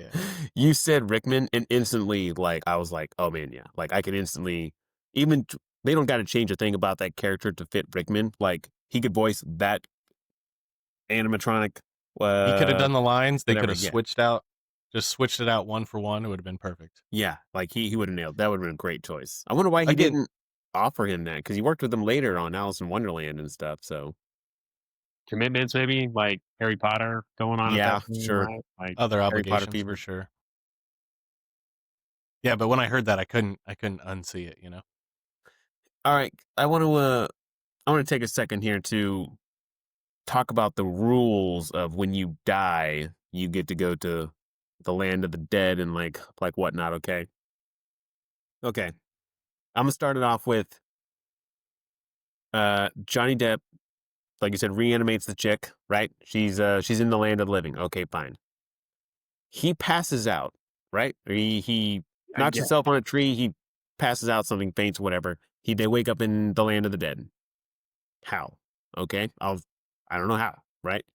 You said Rickman, and instantly, like, I was like, oh man, yeah. Like, I could instantly, even they don't got to change a thing about that character to fit Rickman. Like, he could voice that animatronic. He could have done the lines. They could have switched switched it out one for one. It would have been perfect. Yeah, like he would have nailed. That would have been a great choice. I wonder why he didn't offer him that, because he worked with them later on Alice in Wonderland and stuff. So commitments, maybe like Harry Potter going on. Yeah, at that point, sure. right? Like Other Harry Potter obligations fever. for sure. Yeah, but when I heard that, I couldn't unsee it. All right, I want to take a second here to talk about the rules of when you die, you get to go to the land of the dead and like whatnot. Okay. I'm gonna start it off with Johnny Depp, like you said, reanimates the chick, right? She's in the land of the living. Okay, fine. He passes out, right? Or he knocks himself on a tree. He passes out, something faints, whatever. They wake up in the land of the dead. How? Okay, I don't know how, right?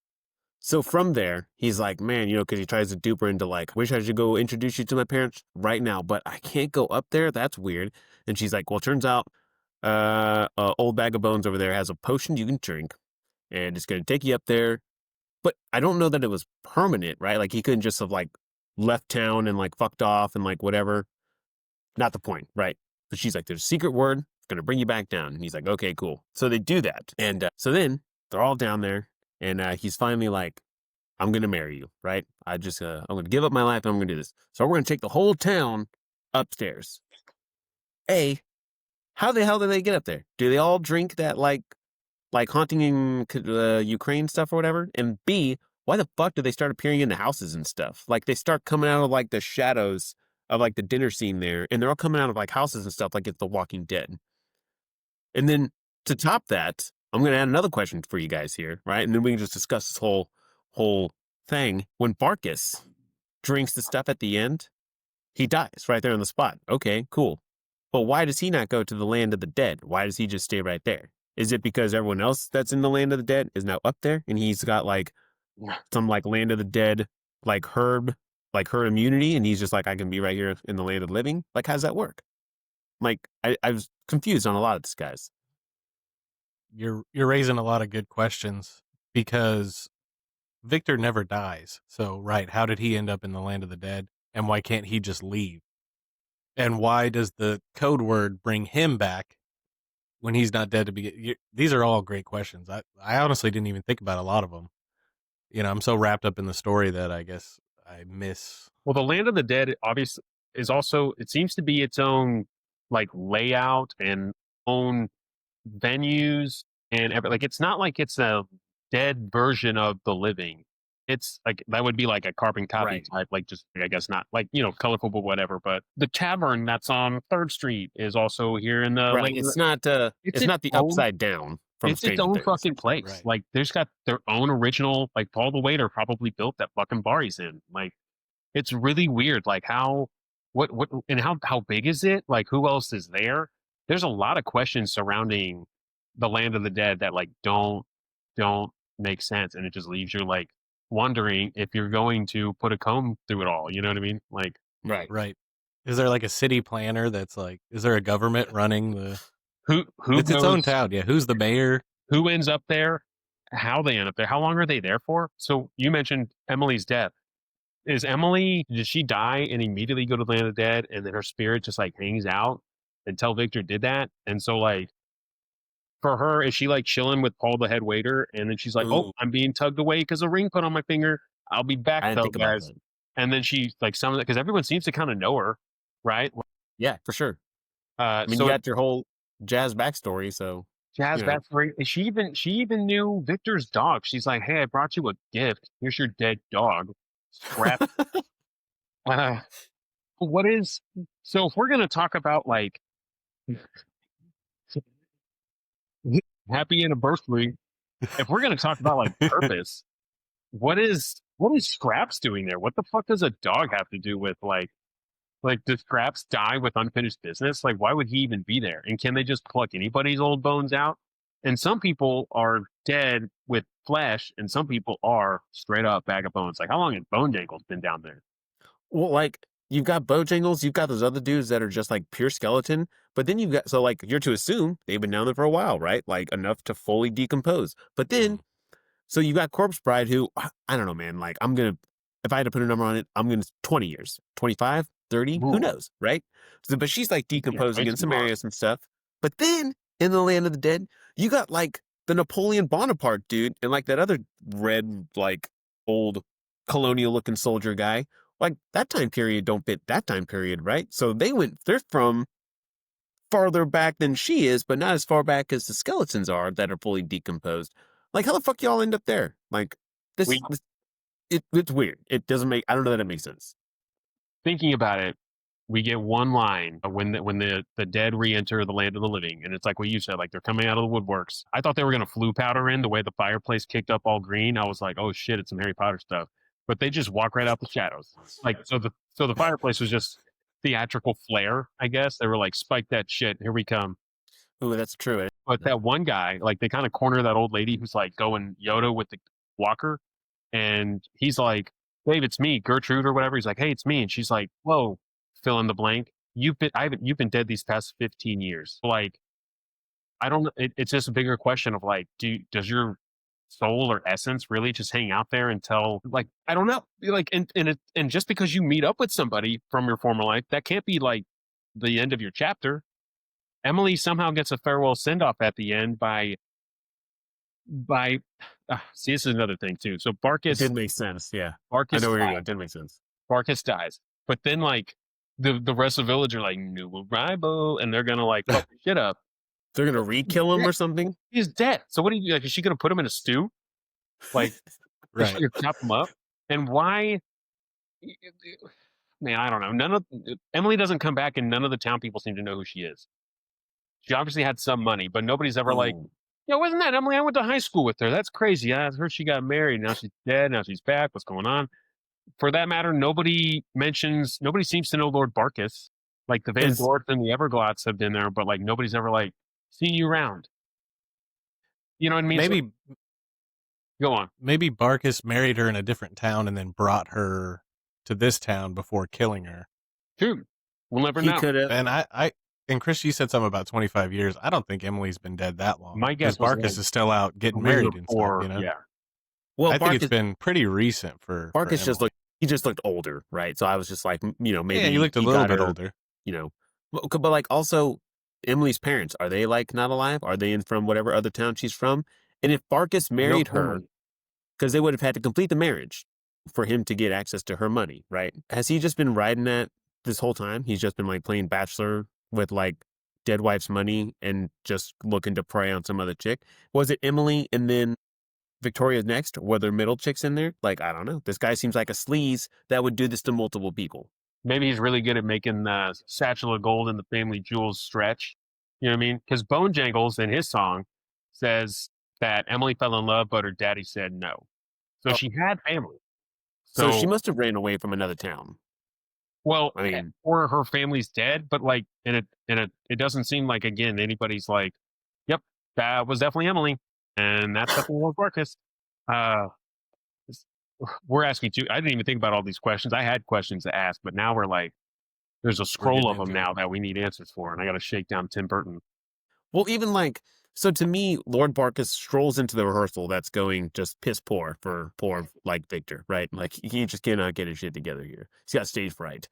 So from there, he's like, man, because he tries to dupe her into like, wish I should go introduce you to my parents right now, but I can't go up there. That's weird. And she's like, well, turns out, old bag of bones over there has a potion you can drink, and it's gonna take you up there. But I don't know that it was permanent, right? Like he couldn't just have like left town and like fucked off and like whatever. Not the point, right? But she's like, there's a secret word. It's going to bring you back down. And he's like, okay, cool. So they do that. And so then they're all down there. And he's finally like, I'm going to marry you, right? I'm going to give up my life and I'm going to do this. So we're going to take the whole town upstairs. How the hell do they get up there? Do they all drink that like haunting in Ukraine stuff or whatever? And B, why the fuck do they start appearing in the houses and stuff? Like they start coming out of like the shadows of like the dinner scene there, and they're all coming out of like houses and stuff like it's The Walking Dead. And then to top that, I'm going to add another question for you guys here, right? And then we can just discuss this whole thing. When Barkus drinks the stuff at the end, he dies right there on the spot. Okay, cool. But why does he not go to the land of the dead? Why does he just stay right there? Is it because everyone else that's in the land of the dead is now up there and he's got like some like land of the dead, like herd immunity, and he's just like, I can be right here in the land of the living? Like, how does that work? Like, I was confused on a lot of this, guys. You're raising a lot of good questions because Victor never dies. So, right, how did he end up in the land of the dead? And why can't he just leave? And why does the code word bring him back when he's not dead to begin? These are all great questions. I honestly didn't even think about a lot of them. I'm so wrapped up in the story that I guess I miss. Well, the land of the dead obviously is also, it seems to be its own like layout and own venues and like it's not like it's a dead version of the living. It's like that would be like a carbon copy type, like just I guess not like colorful but whatever. But the tavern that's on 3rd Street is also here in the right. It's not the Upside Down. It's its own fucking place. Right. Like there's got their own original. Like Paul the waiter probably built that fucking bar he's in. Like it's really weird. Like how what and how big is it? Like who else is there? There's a lot of questions surrounding the land of the dead that like don't make sense, and it just leaves you like wondering if you're going to put a comb through it all. You know what I mean? Like right. Is there like a city planner that's like? Is there a government running the? Who it's knows, its own town? Yeah. Who's the mayor? Who ends up there? How they end up there? How long are they there for? So you mentioned Emily's death. Did she die and immediately go to the land of the dead, and then her spirit just like hangs out until Victor did that? And so like for her, is she like chilling with Paul the head waiter, and then she's like, oh, I'm being tugged away because a ring put on my finger. I'll be back though, guys. And then she like some of that because everyone seems to kind of know her, right? Yeah, for sure. I mean, so you got your whole Jazz backstory, so backstory. She even knew Victor's dog. She's like, hey, I brought you a gift. Here's your dead dog. Scrap. What is so? If we're gonna talk about like happy anniversary, if we're gonna talk about like purpose, what is Scraps doing there? What the fuck does a dog have to do with like does Scraps die with unfinished business? Like why would he even be there? And can they just pluck anybody's old bones out? And some people are dead with flesh, and some people are straight up bag of bones. Like how long has Bojangles been down there? Well, like you've got Bojangles, you've got those other dudes that are just like pure skeleton, but then you've got like you're to assume they've been down there for a while, right? Like enough to fully decompose. But then so you got Corpse Bride who I don't know, man, like if I had to put a number on it, I'm gonna 20 years, 25, 30, who knows, right? So, but she's like decomposing in some areas and stuff. But then in the land of the dead, you got like the Napoleon Bonaparte dude and like that other red, like old colonial looking soldier guy. Like that time period don't fit that time period, right? So they're from farther back than she is, but not as far back as the skeletons are that are fully decomposed. Like how the fuck y'all end up there? Like it's weird. It doesn't make, I don't know that it makes sense. Thinking about it, we get one line when the dead re-enter the land of the living, and it's like what you said, like they're coming out of the woodworks. I thought they were gonna flue powder in the way the fireplace kicked up all green. I was like, oh shit, it's some Harry Potter stuff. But they just walk right out the shadows. Like so the fireplace was just theatrical flair, I guess. They were like, spike that shit, here we come. Ooh, that's true. But that one guy, like they kind of corner that old lady who's like going Yoda with the walker, and he's like, "Dave, it's me, Gertrude or whatever." He's like, "Hey, it's me," and she's like, "Whoa, fill in the blank. You've been dead these past 15 years." Like, I don't. It's just a bigger question of like, does your soul or essence really just hang out there until like I don't know, like and just because you meet up with somebody from your former life, that can't be like the end of your chapter. Emily somehow gets a farewell send off at the end by see, this is another thing too. So It did make sense. Yeah. I Barkus know where you're going. dies. It did make sense. Barkus dies. But then like the rest of the village are like new arrival, and they're gonna like fuck the shit up. They're going to re-kill him or something? He's dead. So what do you like? Is she gonna put him in a stew? Like is Right. she gonna chop him up? And why? Man, I don't know. None of Emily doesn't come back, and none of the town people seem to know who she is. She obviously had some money, but nobody's ever like, Ooh. "Yo, wasn't that Emily? I went to high school with her. That's crazy. I heard she got married. Now she's dead. Now she's back. What's going on?" For that matter, nobody seems to know Lord Barkus. Like the Van Is- Dorp and the Everglots have been there, but like nobody's ever like seen you around. You know what I mean? Maybe So, go on. maybe Barkus married her in a different town and then brought her to this town before killing her. True. We'll never He know. could have. And and Chris, you said something about 25 years. I don't think Emily's been dead that long. My guess because was Barkus like is still out getting 3 or married and 4, stuff. You know, yeah. Well, I think it's Barkus, been pretty recent for Barkus just Emily. he just looked older, right? So I was just like, maybe Yeah, he looked a little got bit her, older. But like also Emily's parents, are they like not alive? Are they in from whatever other town she's from? And if Barkus married No her, Emily. because they would have had to complete the marriage for him to get access to her money, right? Has he just been riding that this whole time? He's just been like playing bachelor with like dead wife's money and just looking to prey on some other chick. Was it Emily and then Victoria's next? Were there middle chicks in there? Like, I don't know. This guy seems like a sleaze that would do this to multiple people. Maybe he's really good at making the satchel of gold and the family jewels stretch. You know what I mean? Because Bone Jangles in his song says that Emily fell in love, but her daddy said no. So Oh. she had family. So she must have ran away from another town. Well, I mean- or her family's dead, but like, it doesn't seem like again anybody's like, "Yep, that was definitely Emily," and that's definitely Lord Barkus. We're asking too. I didn't even think about all these questions. I had questions to ask, but now we're like, there's a scroll getting of them into it. now that we need answers for, and I got to shake down Tim Burton. Well, even like, so to me, Lord Barkus strolls into the rehearsal that's going just piss poor for poor, like, Victor, right? Like, he just cannot get his shit together here. He's got stage fright.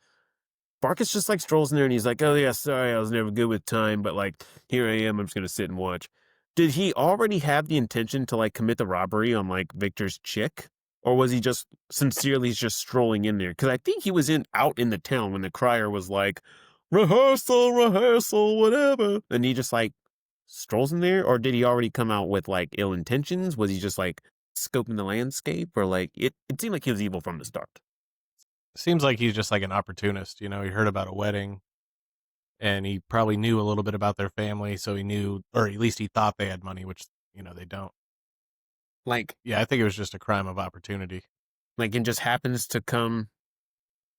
Barkus just, like, strolls in there and he's like, "Oh, yeah, sorry, I was never good with time, but, like, here I am, I'm just gonna sit and watch." Did he already have the intention to, like, commit the robbery on, like, Victor's chick? Or was he just sincerely just strolling in there? Because I think he was out in the town when the crier was like, rehearsal, whatever. And he just, like, strolls in there? Or did he already come out with like ill intentions? Was he just like scoping the landscape? Or like it seemed like he was evil from the start. Seems like he's just like an opportunist. You know, he heard about a wedding and he probably knew a little bit about their family. So he knew, or at least he thought they had money, which, they don't. Like, Yeah, I think it was just a crime of opportunity. like it just happens to come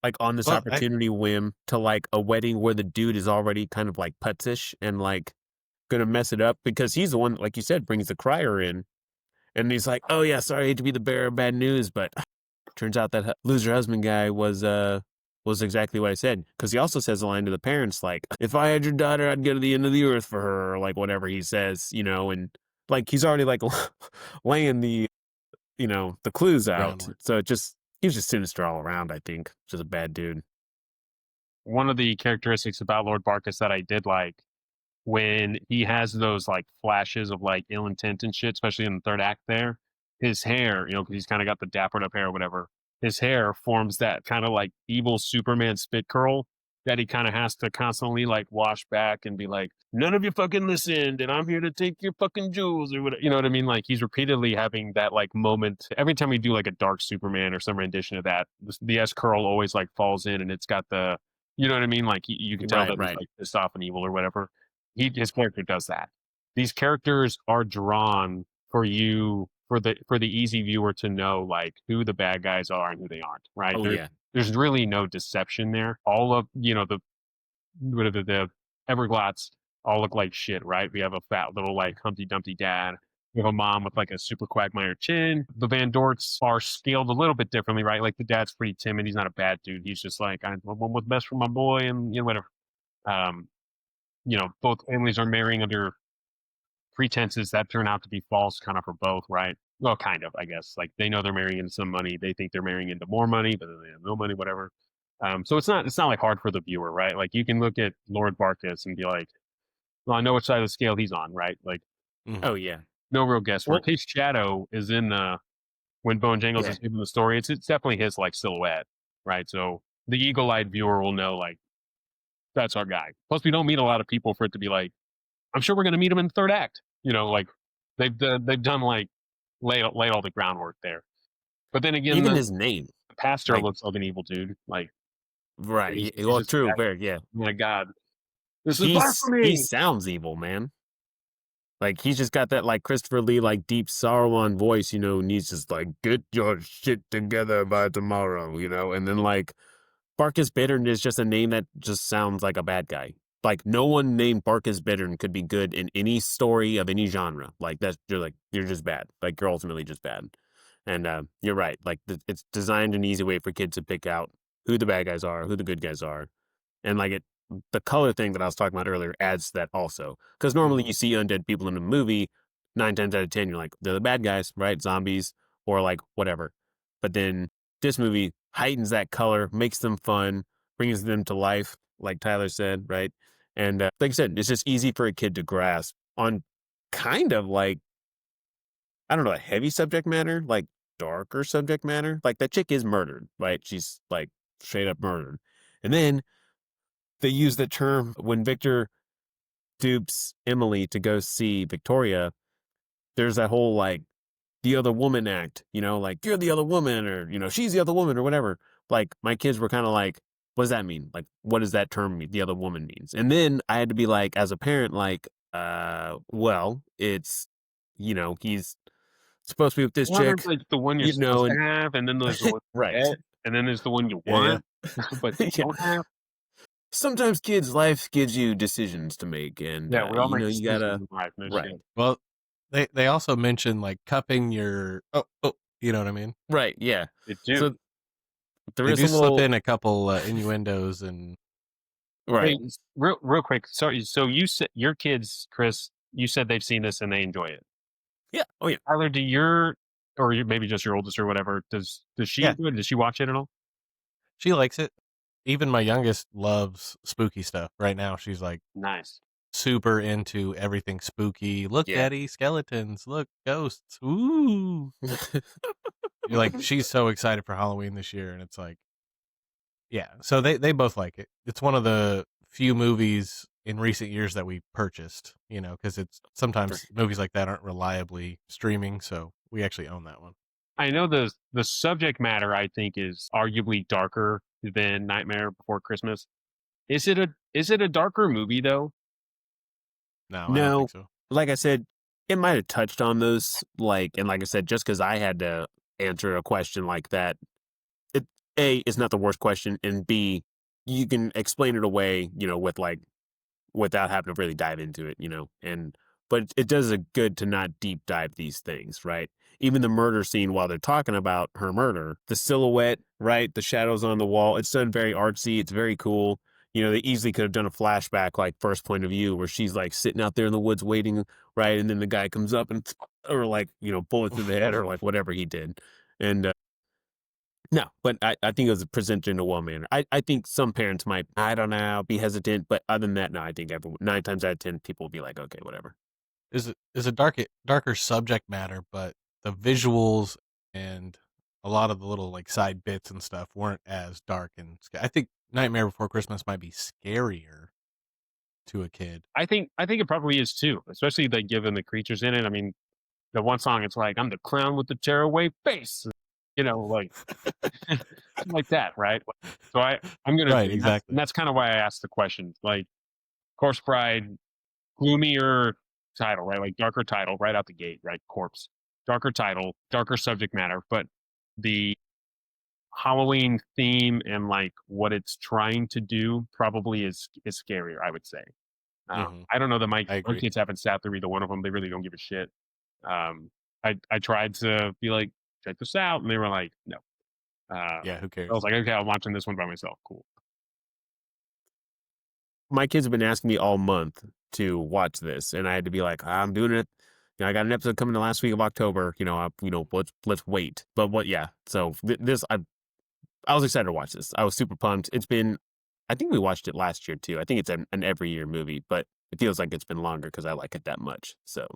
like on this Well, opportunity whim to like a wedding where the dude is already kind of like putzish and like gonna mess it up because he's the one, like you said, brings the crier in. And he's like, "Oh yeah, sorry, I hate to be the bearer of bad news, but turns out that loser husband guy was exactly what I said." Because he also says a line to the parents like, "If I had your daughter, I'd go to the end of the earth for her," or like whatever he says, and like he's already like laying the the clues out. Groundwork. So he was just sinister all around. I think just a bad dude. One of the characteristics about Lord Barkus that I did like when he has those like flashes of like ill intent and shit, especially in the third act there, his hair, because he's kind of got the dappered up hair or whatever, his hair forms that kind of like evil Superman spit curl that he kind of has to constantly like wash back and be like, "None of you fucking listened and I'm here to take your fucking jewels," or whatever. You know what I mean? Like he's repeatedly having that like moment. Every time we do like a dark Superman or some rendition of that, the S curl always like falls in and it's got the, you know what I mean? Like you can tell Right, that right. he's like pissed off and evil or whatever. His character does that. These characters are drawn for you for the easy viewer to know like who the bad guys are and who they aren't, right? Oh yeah. There's really no deception there. All of the whatever the Everglots all look like shit, right? We have a fat little like Humpty Dumpty dad. We have a mom with like a super quagmire chin. The Van Dorts are scaled a little bit differently, right? Like the dad's pretty timid. He's not a bad dude. He's just like, I want what's best for my boy, and whatever. Um, both families are marrying under pretenses that turn out to be false, kind of for both, right? Well, kind of, I guess. Like they know they're marrying into some money. They think they're marrying into more money, but they have no money, whatever. So it's not like hard for the viewer, right? Like you can look at Lord Barkus and be like, well, I know which side of the scale he's on, right? Like Oh yeah. no real guesswork. Well, His shadow is in the when Bone Jangles yeah. is giving the story. It's definitely his like silhouette, right? So the eagle-eyed viewer will know like that's our guy. Plus, we don't meet a lot of people for it to be like, I'm sure we're going to meet him in the third act. Like they've done like laid all the groundwork there. But then again, Even the his name, pastor like, looks like an evil dude. Like right? he's Well, just true. like, Very, yeah. oh my God, this is He blasphemy. sounds evil, man. Like he's just got that like Christopher Lee like deep Saruman voice, and he's just like, get your shit together by tomorrow, and then like Barkus Bittern is just a name that just sounds like a bad guy. Like no one named Barkus Bittern could be good in any story of any genre. Like you're just bad. Like you're ultimately just bad. And you're right. Like it's designed an easy way for kids to pick out who the bad guys are, who the good guys are, and like the color thing that I was talking about earlier adds to that also. Because normally you see undead people in a movie, 9 times out of 10, you're like, they're the bad guys, right? Zombies or like whatever. But then this movie heightens that color, makes them fun, brings them to life, like Tyler said, right? And like I said, it's just easy for a kid to grasp on kind of like, I don't know, a heavy subject matter, like darker subject matter. Like that chick is murdered, right? She's like straight up murdered. And then they use the term when Victor dupes Emily to go see Victoria. There's that whole like the other woman act, like you're the other woman or, she's the other woman or whatever. Like my kids were kind of like, what does that mean? Like, what does that term mean? The other woman means. And then I had to be like, as a parent, like, well, it's, he's supposed to be with this Well, there's chick, like the one you're supposed to and have, and then there's the one you right. get, and then there's the one you Yeah, want, but you yeah. don't have. Sometimes kids' life gives you decisions to make, and Yeah, we all make you decisions gotta in life. No right, shit. Well, they also mention like cupping your you know what I mean? right, yeah. It do. So there They is do a slip little in a couple innuendos and right. Hey, real quick. Sorry. So you said your kids, Chris, you said they've seen this and they enjoy it. Yeah. Oh yeah. Tyler, maybe just your oldest or whatever, does she Yeah. enjoy it? Does she watch it at all? she likes it. Even my youngest loves spooky stuff. Right now, she's like Nice. super into everything spooky. Look, Yeah. Daddy, skeletons. Look, ghosts. Ooh. Like she's so excited for Halloween this year, and it's like, yeah. So they both like it. It's one of the few movies in recent years that we purchased. Because it's sometimes movies like that aren't reliably streaming, so we actually own that one. I know the subject matter I think is arguably darker than Nightmare Before Christmas. Is it a darker movie though? No, I don't No, think so. like I said, it might have touched on those, and like I said, just because I had to answer a question like that, it A is not the worst question, and B, you can explain it away, with like without having to really dive into it, but it does a good to not deep dive these things, right? Even the murder scene while they're talking about her murder, the silhouette, right? The shadows on the wall, it's done very artsy. It's very cool. They easily could have done a flashback, like first point of view, where she's like sitting out there in the woods waiting, right? And then the guy comes up and, or like, bullet through the head or like whatever he did. And, no, but I think it was presented in a well manner. I think some parents might, I don't know, be hesitant, but other than that, no, I think 9 times out of 10 people will be like, okay, whatever. Is a darker subject matter, but the visuals and a lot of the little like side bits and stuff weren't as dark and I think Nightmare Before Christmas might be scarier to a kid. I think it probably is too, especially like given the creatures in it. I mean, the one song it's like I'm the clown with the tearaway face, like like that, right? So I'm gonna Right, exactly. and that's kind of why I asked the question. Like, Corpse Bride, gloomier title, right? Like darker title right out the gate, right? Corpse. darker title, darker subject matter, but the Halloween theme and like what it's trying to do probably is scarier, I would say. Hmm. I don't know that I my agree. kids haven't sat through either one of them. They really don't give a shit. I tried to be like, check this out, and they were like, no. Yeah, who I was cares? like, okay, I'm watching this one by myself. Cool. My kids have been asking me all month to watch this, and I had to be like, I'm doing it. You know, I got an episode coming the last week of October. Let's wait. But what? Yeah. So this, I was excited to watch this. I was super pumped. It's been, I think we watched it last year too. I think it's an every year movie, but it feels like it's been longer because I like it that much. So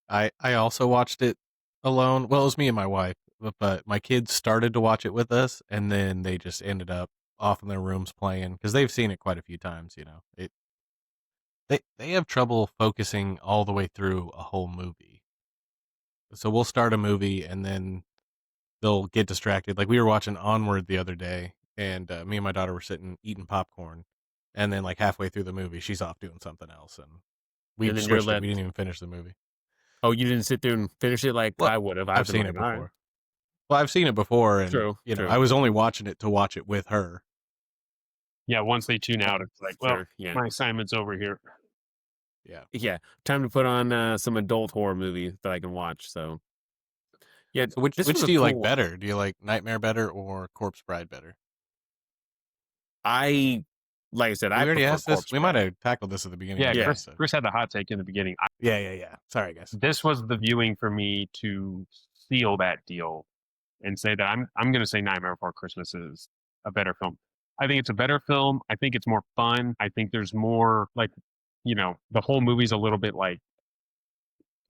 I also watched it alone. Well, it was me and my wife, but my kids started to watch it with us, and then they just ended up off in their rooms playing because they've seen it quite a few times. They have trouble focusing all the way through a whole movie. So we'll start a movie and then they'll get distracted. Like we were watching Onward the other day, and me and my daughter were sitting eating popcorn, and then like halfway through the movie, she's off doing something else, and we and then you're switched it. We left. didn't even finish the movie. Oh, you didn't sit there and finish it like Well, I would have. I've I've been seen like, it all right, before. Well, I've seen it before, and true, I true, was only watching it to watch it with her. Yeah, once they tune out, it's like, well, sure, yeah, my assignment's over here. Yeah. yeah. Time to put on some adult horror movie that I can watch. So yeah, So which this was which a do you like cool. better? Do you like Nightmare better or Corpse Bride better? Like I said, Did I we already prefer asked this? Corpse We might Bride. have tackled this at the beginning Yeah, of the Yeah. episode. Chris had the hot take in the beginning. Yeah. Sorry, guys. This was the viewing for me to seal that deal and say that I'm going to say Nightmare Before Christmas is a better film. I think it's a better film. I think it's more fun. I think there's more like, the whole movie's a little bit like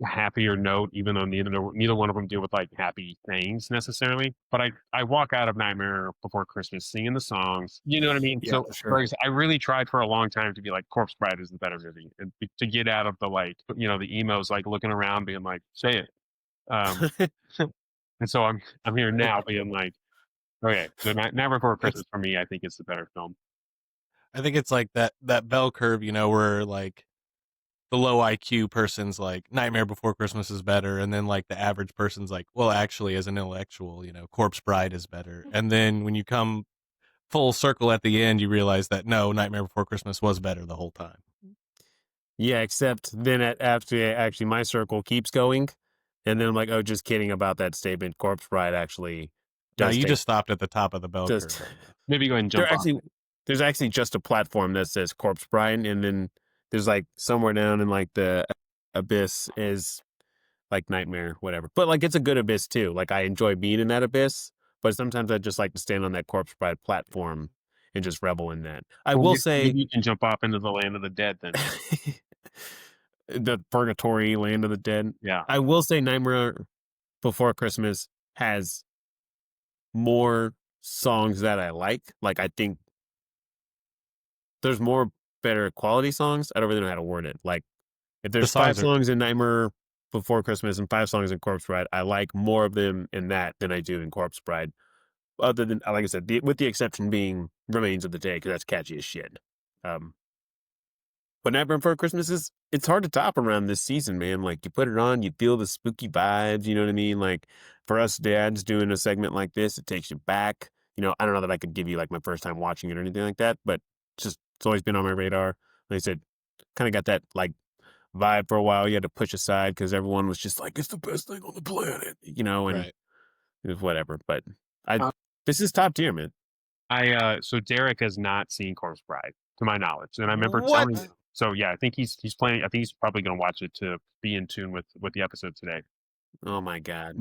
happier note, even though neither one of them deal with like happy things necessarily. But I walk out of Nightmare Before Christmas singing the songs. You know what I mean? Yeah, So sure. like I said, I really tried for a long time to be like Corpse Bride is the better movie, and to get out of the like the emos like looking around being like say it. Um, and so I'm here now being like, okay, so Nightmare Before It's Christmas for me, I think is the better film. I think it's like that bell curve, where like the low IQ person's like Nightmare Before Christmas is better, and then like the average person's like, well, actually, as an intellectual, Corpse Bride is better. And then when you come full circle at the end, you realize that no, Nightmare Before Christmas was better the whole time. Yeah, except then after actually my circle keeps going, and then I'm like, oh, just kidding about that statement. Corpse Bride actually No, does you take just stopped at the top of the bell just curve. Maybe go ahead and there jump off. there's actually just a platform that says Corpse Bride, and then there's like somewhere down in like the abyss is like Nightmare, whatever. But like it's a good abyss too. Like I enjoy being in that abyss, but sometimes I just like to stand on that Corpse Bride platform and just revel in that. I Well, will say maybe you can jump off into the land of the dead then. the purgatory land of the dead. Yeah. I will say Nightmare Before Christmas has more songs that I like. Like I think there's more better quality songs. I don't really know how to word it. Like if The there's five songs are songs in Nightmare Before Christmas and five songs in Corpse Bride, I like more of them in that than I do in Corpse Bride. Other than, like I said, with the exception being Remains of the Day, because that's catchy as shit. But Nightmare Before Christmas it's hard to top around this season, man. Like you put it on, you feel the spooky vibes, you know what I mean? Like for us dads doing a segment like this, it takes you back. I don't know that I could give you like my first time watching it or anything like that, but it's always been on my radar. Like I said, kind of got that like vibe for a while. You had to push aside because everyone was just like, it's the best thing on the planet, and right. it was whatever. But I Uh, this is top tier, man. So Derek has not seen Corpse Bride, to my knowledge, and I remember What? telling him. So yeah, I think he's planning. I think he's probably going to watch it to be in tune with the episode today. Oh my God.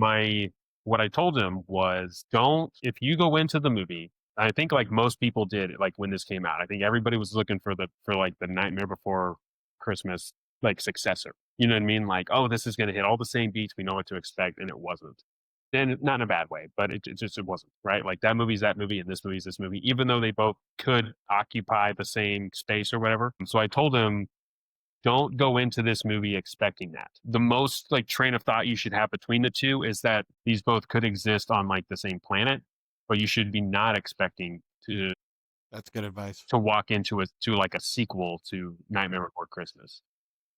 What I told him was, don't if you go into the movie. I think like most people did, like when this came out. I think everybody was looking for like the Nightmare Before Christmas like successor. You know what I mean? Like, oh, this is going to hit all the same beats. We know what to expect, and it wasn't. And not in a bad way, but it wasn't, right? Like that movie's that movie and this movie's this movie, even though they both could occupy the same space or whatever. So I told him, don't go into this movie expecting that. The most like train of thought you should have between the two is that these both could exist on like the same planet, but you should be not expecting That's good advice. to walk into to like a sequel to Nightmare Before Christmas.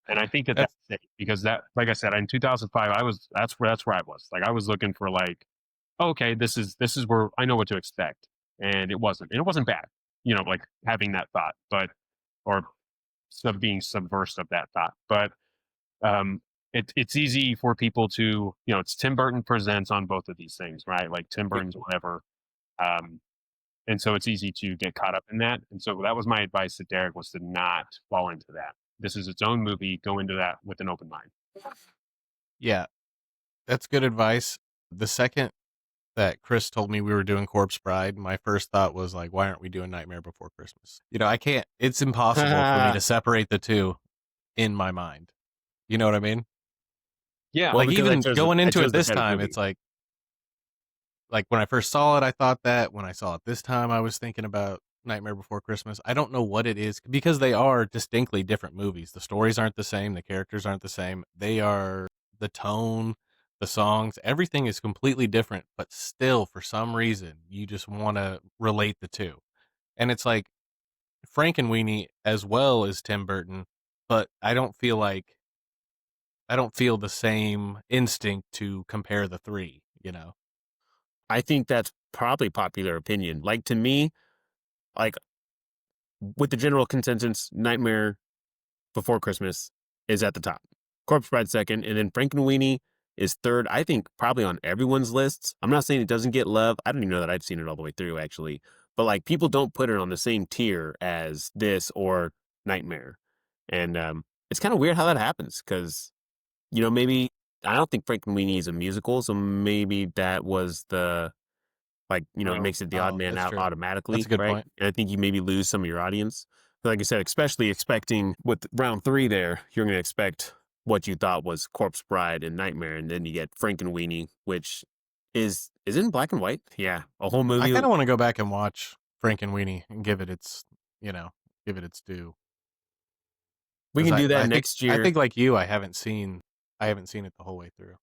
And I think that That's that's it because that, like I said, in 2005, that's where I was. Like I was looking for like, okay, this is where I know what to expect, and it wasn't bad, like having that thought, but or being subversive of that thought, but um, it's easy for people to, it's Tim Burton presents on both of these things, right? Like Tim yep. Burton's whatever, um, and so it's easy to get caught up in that. And so that was my advice to Derek was to not fall into that. This is its own movie. Go into that with an open mind. Yeah, that's good advice. The second that Chris told me we were doing Corpse Bride, my first thought was like, why aren't we doing Nightmare Before Christmas? I can't, it's impossible for me to separate the two in my mind. You know what I mean? Yeah. Well, Like because even going I into chose it the this better time, movie. it's like when I first saw it, I thought that. When I saw it this time, I was thinking about Nightmare Before Christmas. I don't know what it is because they are distinctly different movies. The stories aren't the same, the characters aren't the same. They are the tone, the songs, everything is completely different, but still for some reason you just want to relate the two. And it's like Frankenweenie as well as Tim Burton, but I don't feel the same instinct to compare the three. I think that's probably popular opinion. Like to me, like with the general consensus, Nightmare Before Christmas is at the top. Corpse Bride second, and then Frankenweenie is third. I think probably on everyone's lists. I'm not saying it doesn't get love. I don't even know that I've seen it all the way through actually. But like people don't put it on the same tier as this or Nightmare. And it's kind of weird how that happens because, maybe I don't think Frankenweenie is a musical, so maybe that was the it Oh, makes it the odd man That's out true. That's automatically, a good right? point. And I think you maybe lose some of your audience. Like I said, especially expecting with round 3 there, you're going to expect what you thought was Corpse Bride and Nightmare, and then you get Frankenweenie, which is in black and white. Yeah, a whole I movie. kind of want to go back and watch Frankenweenie and give it its due. We Because can I, do that I think next I year. think like you, I haven't seen it the whole way through.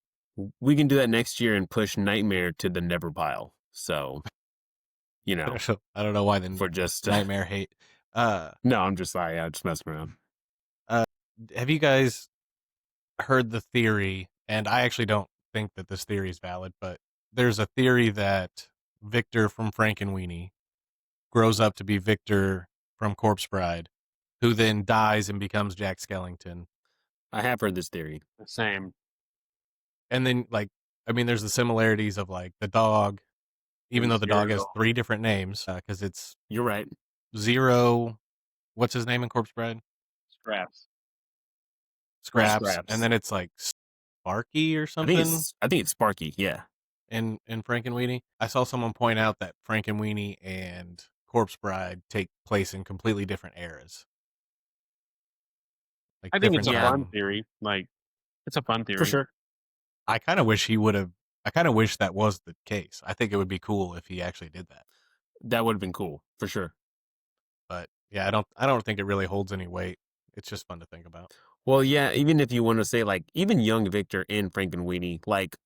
We can do that next year and push Nightmare to the never pile. So, I don't know why the for just Nightmare hate. Uh, no, I'm just just messing around. have you guys heard the theory? And I actually don't think that this theory is valid, but there's a theory that Victor from Frankenweenie grows up to be Victor from Corpse Bride, who then dies and becomes Jack Skellington. I have heard this theory. the same. And then there's the similarities of like the dog, even And though the dog has Zero 3 different names, because it's You're right. Zero. What's his name in Corpse Bride? scraps. Scraps, and Scraps. then it's like Sparky or I think something it's Sparky. Yeah. in Frankenweenie. I saw someone point out that Frankenweenie and Corpse Bride take place in completely different eras, like I think it's different a Yeah. fun time. theory. Like it's a fun For theory. sure. I kind of wish he would have. I kind of wish that was the case. I think it would be cool if he actually did that. That would have been cool. For sure. But yeah, I don't think it really holds any weight. It's just fun to think about. Well, yeah, even if you want to say like even young Victor in Frankenweenie, like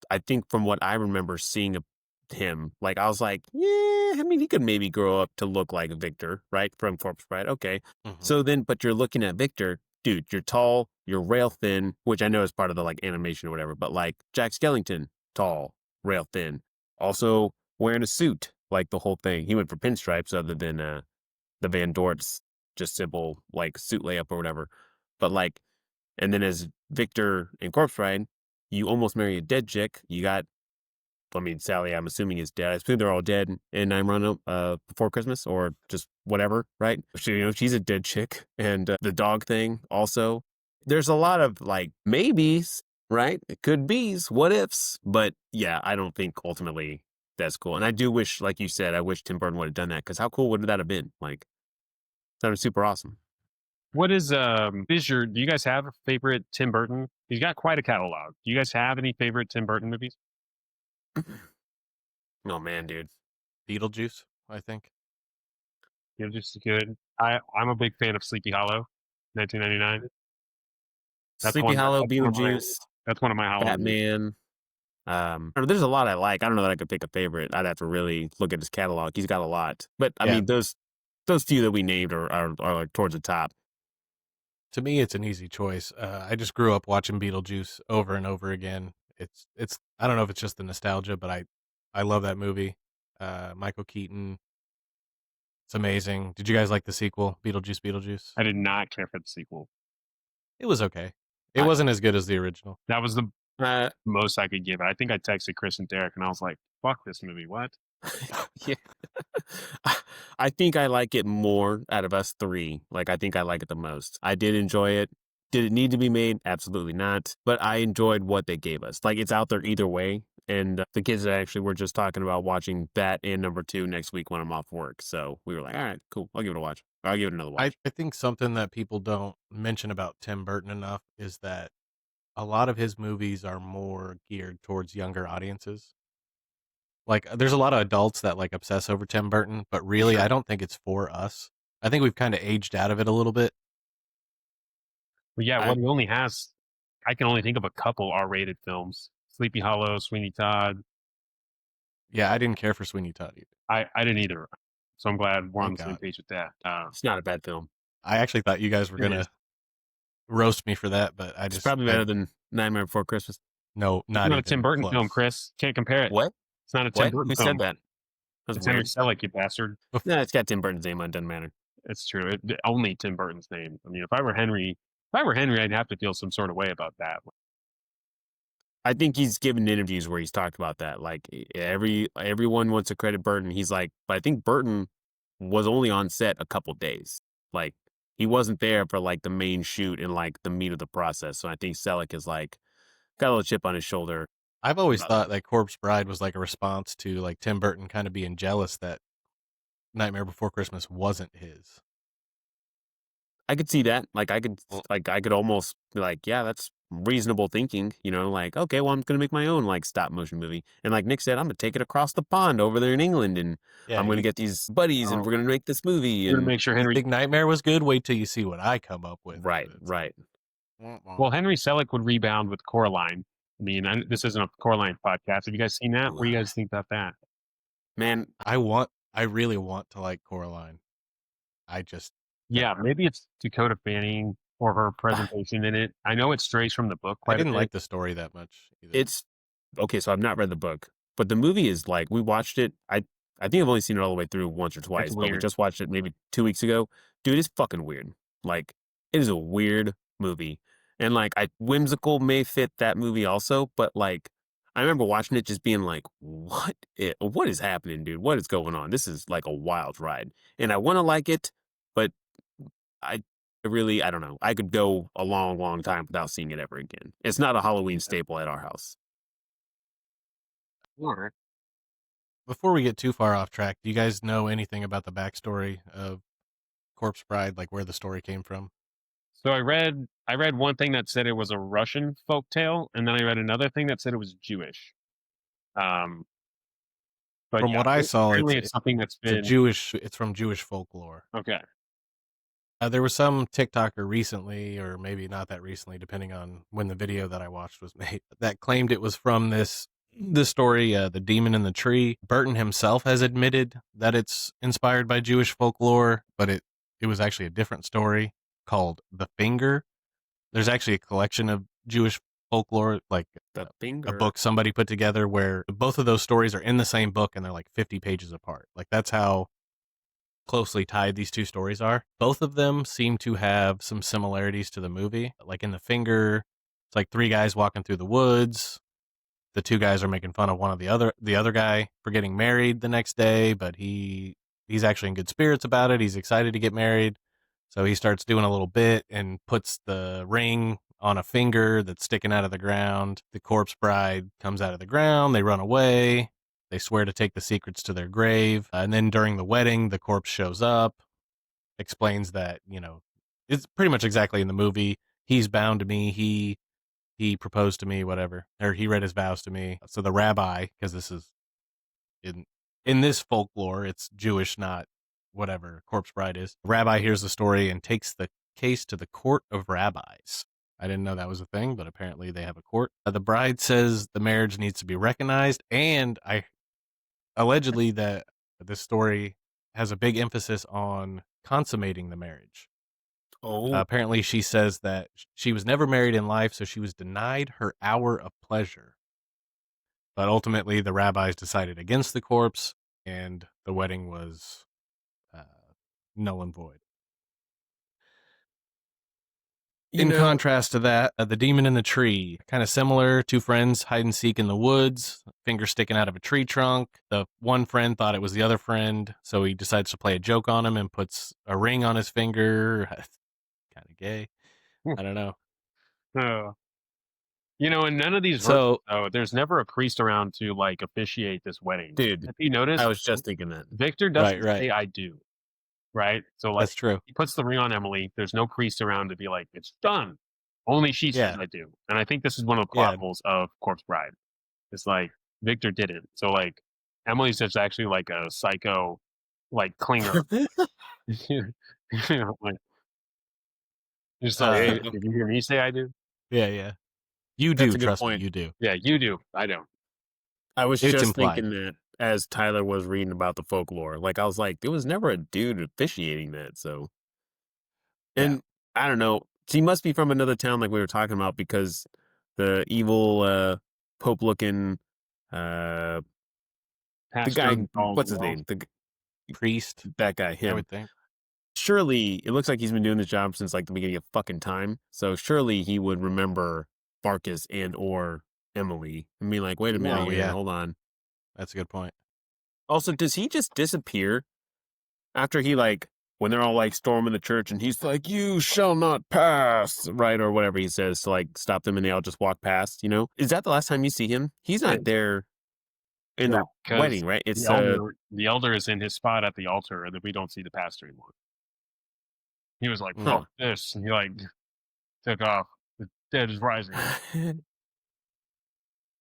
I think from what I remember seeing of him, like I was like, yeah, I mean he could maybe grow up to look like Victor, right? From Corpse Bride. Okay. Mhm. So then but you're looking at Victor, dude, you're tall, you're rail thin, which I know is part of the like animation or whatever, but like Jack Skellington, tall, rail thin. Also wearing a suit, like the whole thing. He went for pinstripes other than the Van Dort's just simple like suit layup or whatever. But like, and then as Victor in Corpse Bride, you almost marry a dead chick. You got, I mean, Sally, I'm assuming is dead. I assume they're all dead in I'm Run Before Christmas or just whatever, right? She's a dead chick. And the dog thing also. There's a lot of like maybes, right? It could be's, what ifs. But yeah, I don't think ultimately that's cool. And I do wish, like you said, I wish Tim Burton would have done that because how cool would that have been? Like, that was super awesome. What do you guys have a favorite Tim Burton? He's got quite a catalog. Do you guys have any favorite Tim Burton movies? Oh man, dude. Beetlejuice, I think. Just good. I'm a big fan of Sleepy Hollow, 1999. That's Sleepy one. Hollow, That's one of my. Beetlejuice, That's one of my Halloween movies. Batman. There's a lot I like. I don't know that I could pick a favorite. I'd have to really look at his catalog. He's got a lot, but I Yeah. mean those few that we named are like towards the top. To me, it's an easy choice. I just grew up watching Beetlejuice over and over again. It's I don't know if it's just the nostalgia, but I love that movie. Michael Keaton, it's amazing. Did you guys like the sequel, Beetlejuice Beetlejuice? I did not care for the sequel. It was okay. It I- wasn't as good as the original. That was the Uh, most I could give it. I think I texted Chris and Derek, and I was like, "Fuck this movie." What? yeah. I think I like it more out of us three. Like, I think I like it the most. I did enjoy it. Did it need to be made? Absolutely not. But I enjoyed what they gave us. Like, it's out there either way. And the kids actually were just talking about watching that and number 2 next week when I'm off work. So we were like, all right, cool. I'll give it a watch. I'll give it another watch. I think something that people don't mention about Tim Burton enough is that a lot of his movies are more geared towards younger audiences. Like, there's a lot of adults that like obsess over Tim Burton, but really, Sure. I don't think it's for us. I think we've kind of aged out of it a little bit. But yeah, I- what he only has, I can only think of a couple R-rated films: Sleepy Hollow, Sweeney Todd. Yeah, I didn't care for Sweeney Todd either. I didn't either. So I'm glad we're on Thank the same God. page with that. It's not a bad film. I actually thought you guys were It gonna is. roast me for that, but It's probably better than Nightmare Before Christmas. no, It's not not a even Tim Burton close. film, Chris. Can't compare it. What? It's not a Tim What? Burton Who film. said that? That's It's Henry weird. Selick, you bastard. No, it's got Tim Burton's name on. Doesn't matter. It's true. Only Tim Burton's name. I mean, if I were Henry, I'd have to feel some sort of way about that. I think he's given interviews where he's talked about that. Like everyone wants to credit Burton. He's like, but I think Burton was only on set a couple days. Like he wasn't there for like the main shoot and like the meat of the process. So I think Selleck is like got a little chip on his shoulder. I've always about thought that Corpse Bride was like a response to like Tim Burton kind of being jealous that Nightmare Before Christmas wasn't his. I could see that. Like I could almost be like, yeah, that's reasonable thinking. You know, like okay, well, I'm gonna make my own like stop motion movie. And like Nick said, I'm gonna take it across the pond over there in England, and Yeah, I'm gonna get these buddies, and we're gonna make this movie. We're gonna And make sure you Henry. think Nightmare was good? Wait till you see what I come up with. right, It's right. Well, Henry Selick would rebound with Coraline. I mean, this isn't a Coraline podcast. Have you guys seen that? What do you guys think about that? Man, I really want to like Coraline. I just Yeah, maybe it's Dakota Fanning or her presentation in it. I know it strays from the book I quite a didn't bit. like the story that much either. it's okay. So I've not read the book, but the movie is like we watched it. I think I've only seen it all the way through once or twice, but we weird. just watched it maybe 2 weeks ago. Dude, it's fucking weird. Like it is a weird movie, and like whimsical may fit that movie also, but like I remember watching it just being like, what is happening, dude? What is going on? This is like a wild ride, and I want to like it, but I I don't know. I could go a long, long time without seeing it ever again. It's not a Halloween staple at our house. Before we get too far off track, do you guys know anything about the backstory of Corpse Bride, like where the story came from? So I read one thing that said it was a Russian folktale, and then I read another thing that said it was Jewish. But From yeah, what I saw, apparently it's something that's been it's from Jewish folklore. okay. There was some TikToker recently, or maybe not that recently, depending on when the video that I watched was made, that claimed it was from this story, The Demon in the Tree. Burton himself has admitted that it's inspired by Jewish folklore, but it was actually a different story called The Finger. There's actually a collection of Jewish folklore, like The a finger. book somebody put together where both of those stories are in the same book and they're like 50 pages apart. Like that's how closely tied these two stories are. Both of them seem to have some similarities to the movie. Like in The Finger, it's like three guys walking through the woods. The two guys are making fun of one of the other guy for getting married the next day, but he's actually in good spirits about it. He's excited to get married. So he starts doing a little bit and puts the ring on a finger that's sticking out of the ground. The corpse bride comes out of the ground. They run away. They swear to take the secrets to their grave. And then during the wedding, the corpse shows up, explains that, it's pretty much exactly in the movie. He's bound to me. He proposed to me, whatever, or he read his vows to me. So the rabbi, because this is in this folklore, it's Jewish, not whatever Corpse Bride is. The rabbi hears the story and takes the case to the court of rabbis. I didn't know that was a thing, but apparently they have a court. The bride says the marriage needs to be recognized, and allegedly that this story has a big emphasis on consummating the marriage. Oh, Apparently, she says that she was never married in life, so she was denied her hour of pleasure. But ultimately, the rabbis decided against the corpse, and the wedding was uh, null and void. In contrast to that, the demon in the tree, kind of similar. Two friends hide and seek in the woods, finger sticking out of a tree trunk. The one friend thought it was the other friend, so he decides to play a joke on him and puts a ring on his finger. Kind of gay. I don't know. Uh, in none of these versions, So, though, there's never a priest around to like officiate this wedding. dude, If you notice, I was just thinking that. Victor doesn't right. say "I do," right? So like That's true. he puts the ring on Emily. There's no priest around to be like, "It's done." Only she says Yeah. "I do," and I think this is one of the plot holes of Corpse Bride. It's like Victor didn't. So like Emily's just actually like a psycho, like clinger. Like just like, Uh, "Hey, did you hear me say I do?" yeah. You That's do, a good trust point. me, you do. Yeah, you do. I don't. I was It's just implied. thinking that as Tyler was reading about the folklore. Like, I was like, there was never a dude officiating that. So, and I don't know. She must be from another town, like we were talking about, because the evil Pope looking, the Pastor guy, called what's his well. name? Priest, That guy, I him. would think. Surely, it looks like he's been doing this job since like the beginning of fucking time. So surely he would remember Farkas and or Emily and be like, wait a minute Oh, here, yeah. hold on. That's a good point. Also, does he just disappear after he like when they're all like storming the church and he's like, "You shall not pass," right, or whatever he says to like stop them, and they all just walk past? Is that the last time you see him? He's not there in the 'Cause wedding, right? It's the elder is in his spot at the altar, and then we don't see the pastor anymore. He was like, Huh. "Fuck this," and he like took off. The dead is rising.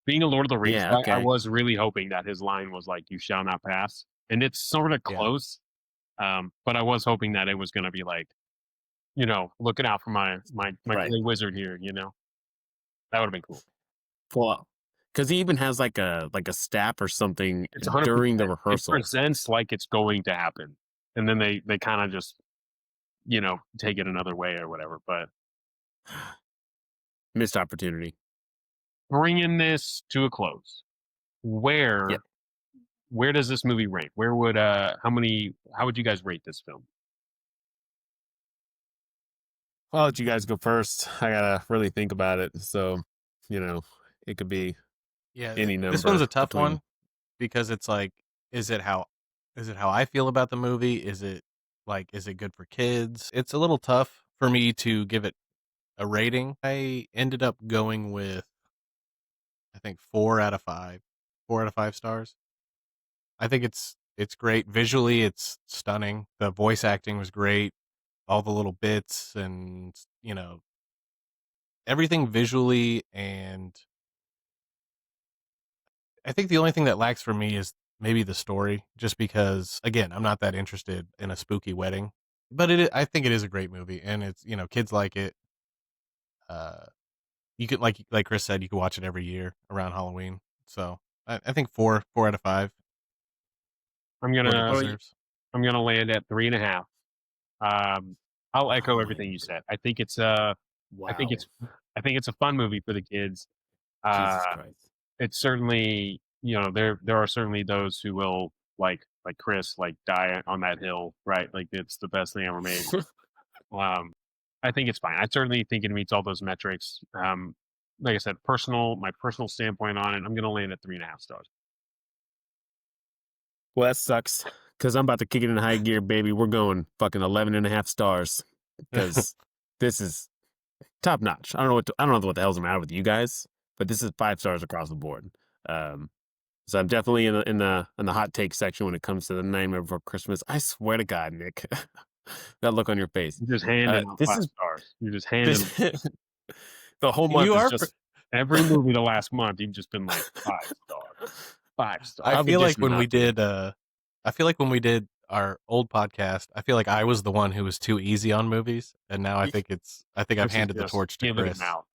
Being a Lord of the Rings yeah, guy, I okay, was really hoping that his line was like, "You shall not pass," and it's sort of Yeah. close. But I was hoping that it was going to be like, looking out for my right. clay wizard here. That would have been cool. Well, because he even has like a staff or something It's 100%. during the It rehearsal. presents like it's going to happen, and then they kind of just take it another way or whatever. But Missed opportunity. bringing this to a close, where Yeah. where does this movie rank? Where would how would you guys rate this film? I'll let you guys go first. I gotta really think about it. So, it could be Yeah. any number. This one's a tough between- one because it's like, is it how I feel about the movie? Is it good for kids? It's a little tough for me to give it a rating. I ended up going with, I think, 4 out of 5. 4 out of 5 stars. I think it's great visually. It's stunning. The voice acting was great. All the little bits and everything visually, and I think the only thing that lacks for me is maybe the story, just because again, I'm not that interested in a spooky wedding. But I think it is a great movie, and it's kids like it. You could like Chris said, you could watch it every year around Halloween. So I think 4 out of 5. I'm What it gonna deserves. I'm gonna land at 3.5. I'll echo everything you said. I think it's Wow. I think it's a fun movie for the kids. Jesus Christ. It's certainly there are certainly those who will like Chris die on that hill, right? Like it's the best thing ever made. I think it's fine. I certainly think it meets all those metrics. Like I said, my personal standpoint on it, I'm gonna land at 3.5 stars. Well, that sucks because I'm about to kick it in high gear, baby. We're going fucking 11.5 stars because this is top notch. I don't know what the hell's the matter with you guys, but this is 5 stars across the board. So I'm definitely in the hot take section when it comes to the Nightmare Before Christmas. I swear to God, Nick, that look on your face. You're just handing out this 5 is stars. You're just handing the whole month You is are just every movie the last month. You've just been like 5 stars, 5 stars. I I'll be feel like dishing when them we out to you. did I feel like when we did our old podcast, I feel like I was the one who was too easy on movies, and now I think I've Chris is handed the just torch to giving Chris. them out.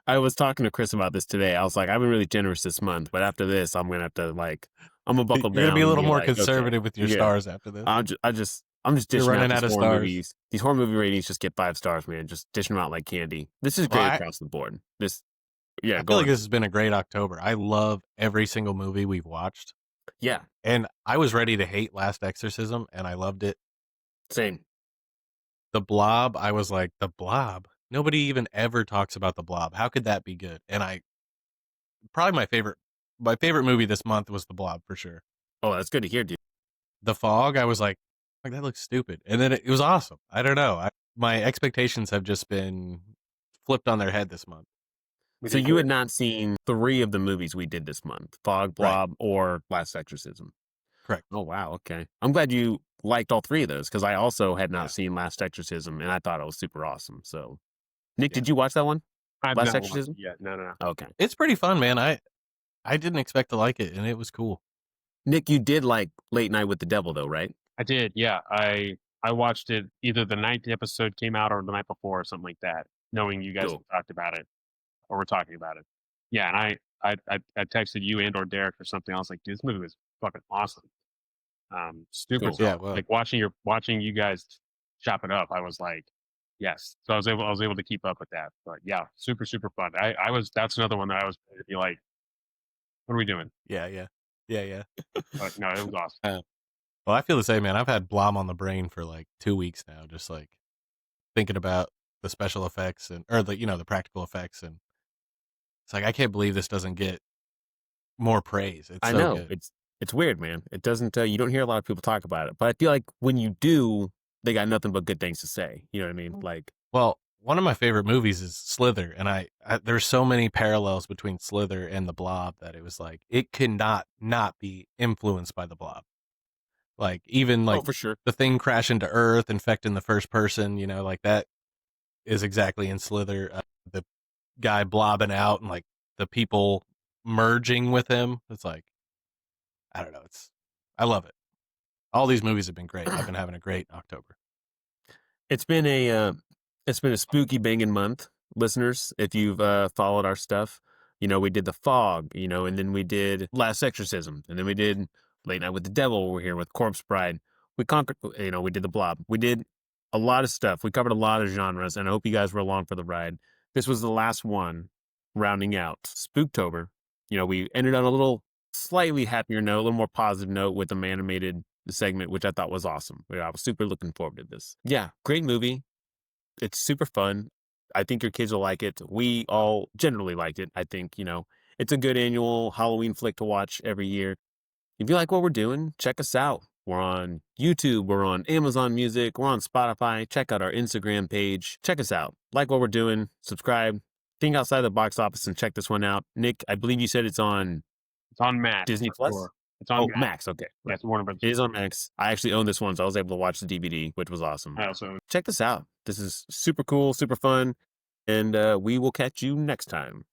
I was talking to Chris about this today. I was like, I've been really generous this month, but after this, I'm gonna have to I'm gonna buckle down. You're gonna be a and little more like, okay, conservative with your yeah. stars after this. I just I'm just You're dishing out running these out of horror stars. movies. These horror movie ratings just get 5 stars, man. Just dishing them out like candy. This is Well, great I across the board. I Yeah, feel go like on. this has been a great October. I love every single movie we've watched. Yeah, And I was ready to hate Last Exorcism, and I loved it. same. The Blob, I was like, The Blob? Nobody even ever talks about The Blob. How could that be good? And probably my favorite movie this month was The Blob for sure. Oh, that's good to hear, dude. The Fog, I was like that looks stupid. And then it was awesome. I don't know. My expectations have just been flipped on their head this month. So you had not seen 3 of the movies we did this month: Fog, Right. Blob, or Last Exorcism. Correct. Oh wow, okay. I'm glad you liked all 3 of those because I also had not Yeah. seen Last Exorcism, and I thought it was super awesome. So, Nick, Yeah. did you watch that one? I've Last not watched Exorcism? it yet. No. Okay. It's pretty fun, man. I didn't expect to like it, and it was cool. Nick, you did like Late Night with the Devil, though, right? I did. Yeah, I watched it either the night the episode came out or the night before or something like that, knowing you guys Cool. had talked about it or were talking about it. Yeah, and I texted you and or Derek or something. I was like, dude, this movie was fucking awesome. Super Cool. solid. Yeah, well. Like watching you guys chop it up, I was like, yes. So I was able to keep up with that. But yeah, super fun. That's another one that I was ready to be like, what are we doing? Yeah. But no, it was awesome. Well, I feel the same, man. I've had Blom on the brain for like 2 weeks now, just like thinking about the special effects or the practical effects, and it's like I can't believe this doesn't get more praise. It's I so know good. it's weird, man. It doesn't. You don't hear a lot of people talk about it, but I feel like when you do, they got nothing but good things to say. You know what I mean? Like, Well, one of my favorite movies is Slither, and there's so many parallels between Slither and the Blob that it was like it cannot not be influenced by the Blob. Like even like for sure. the thing crashing to Earth, infecting the first person, like that is exactly in Slither. The guy blobbing out and like the people merging with him. It's like, I don't know. I love it. All these movies have been great. I've been having a great October. It's been a spooky banging month, listeners. If you've followed our stuff, we did the Fog, and then we did Last Exorcism, and then we did Late Night with the Devil. We're here with Corpse Bride. We conquered, we did the Blob. We did a lot of stuff. We covered a lot of genres, and I hope you guys were along for the ride. This was the last one, rounding out Spooktober. We ended on a little slightly happier note, a little more positive note with the Manimated segment, which I thought was awesome. I was super looking forward to this. Yeah, great movie. It's super fun. I think your kids will like it. We all generally liked it. I think, it's a good annual Halloween flick to watch every year. If you like what we're doing, check us out. We're on YouTube. We're on Amazon Music. We're on Spotify. Check out our Instagram page. Check us out. Like what we're doing. Subscribe. Think outside the box office and check this one out. Nick, I believe you said it's on Max. Disney Plus. Sure. It's on Max. Okay. Yeah, it's Warner Brothers. It is on Max. I actually own this one, so I was able to watch the DVD, which was awesome. I also Check this out. This is super cool, super fun, and we will catch you next time.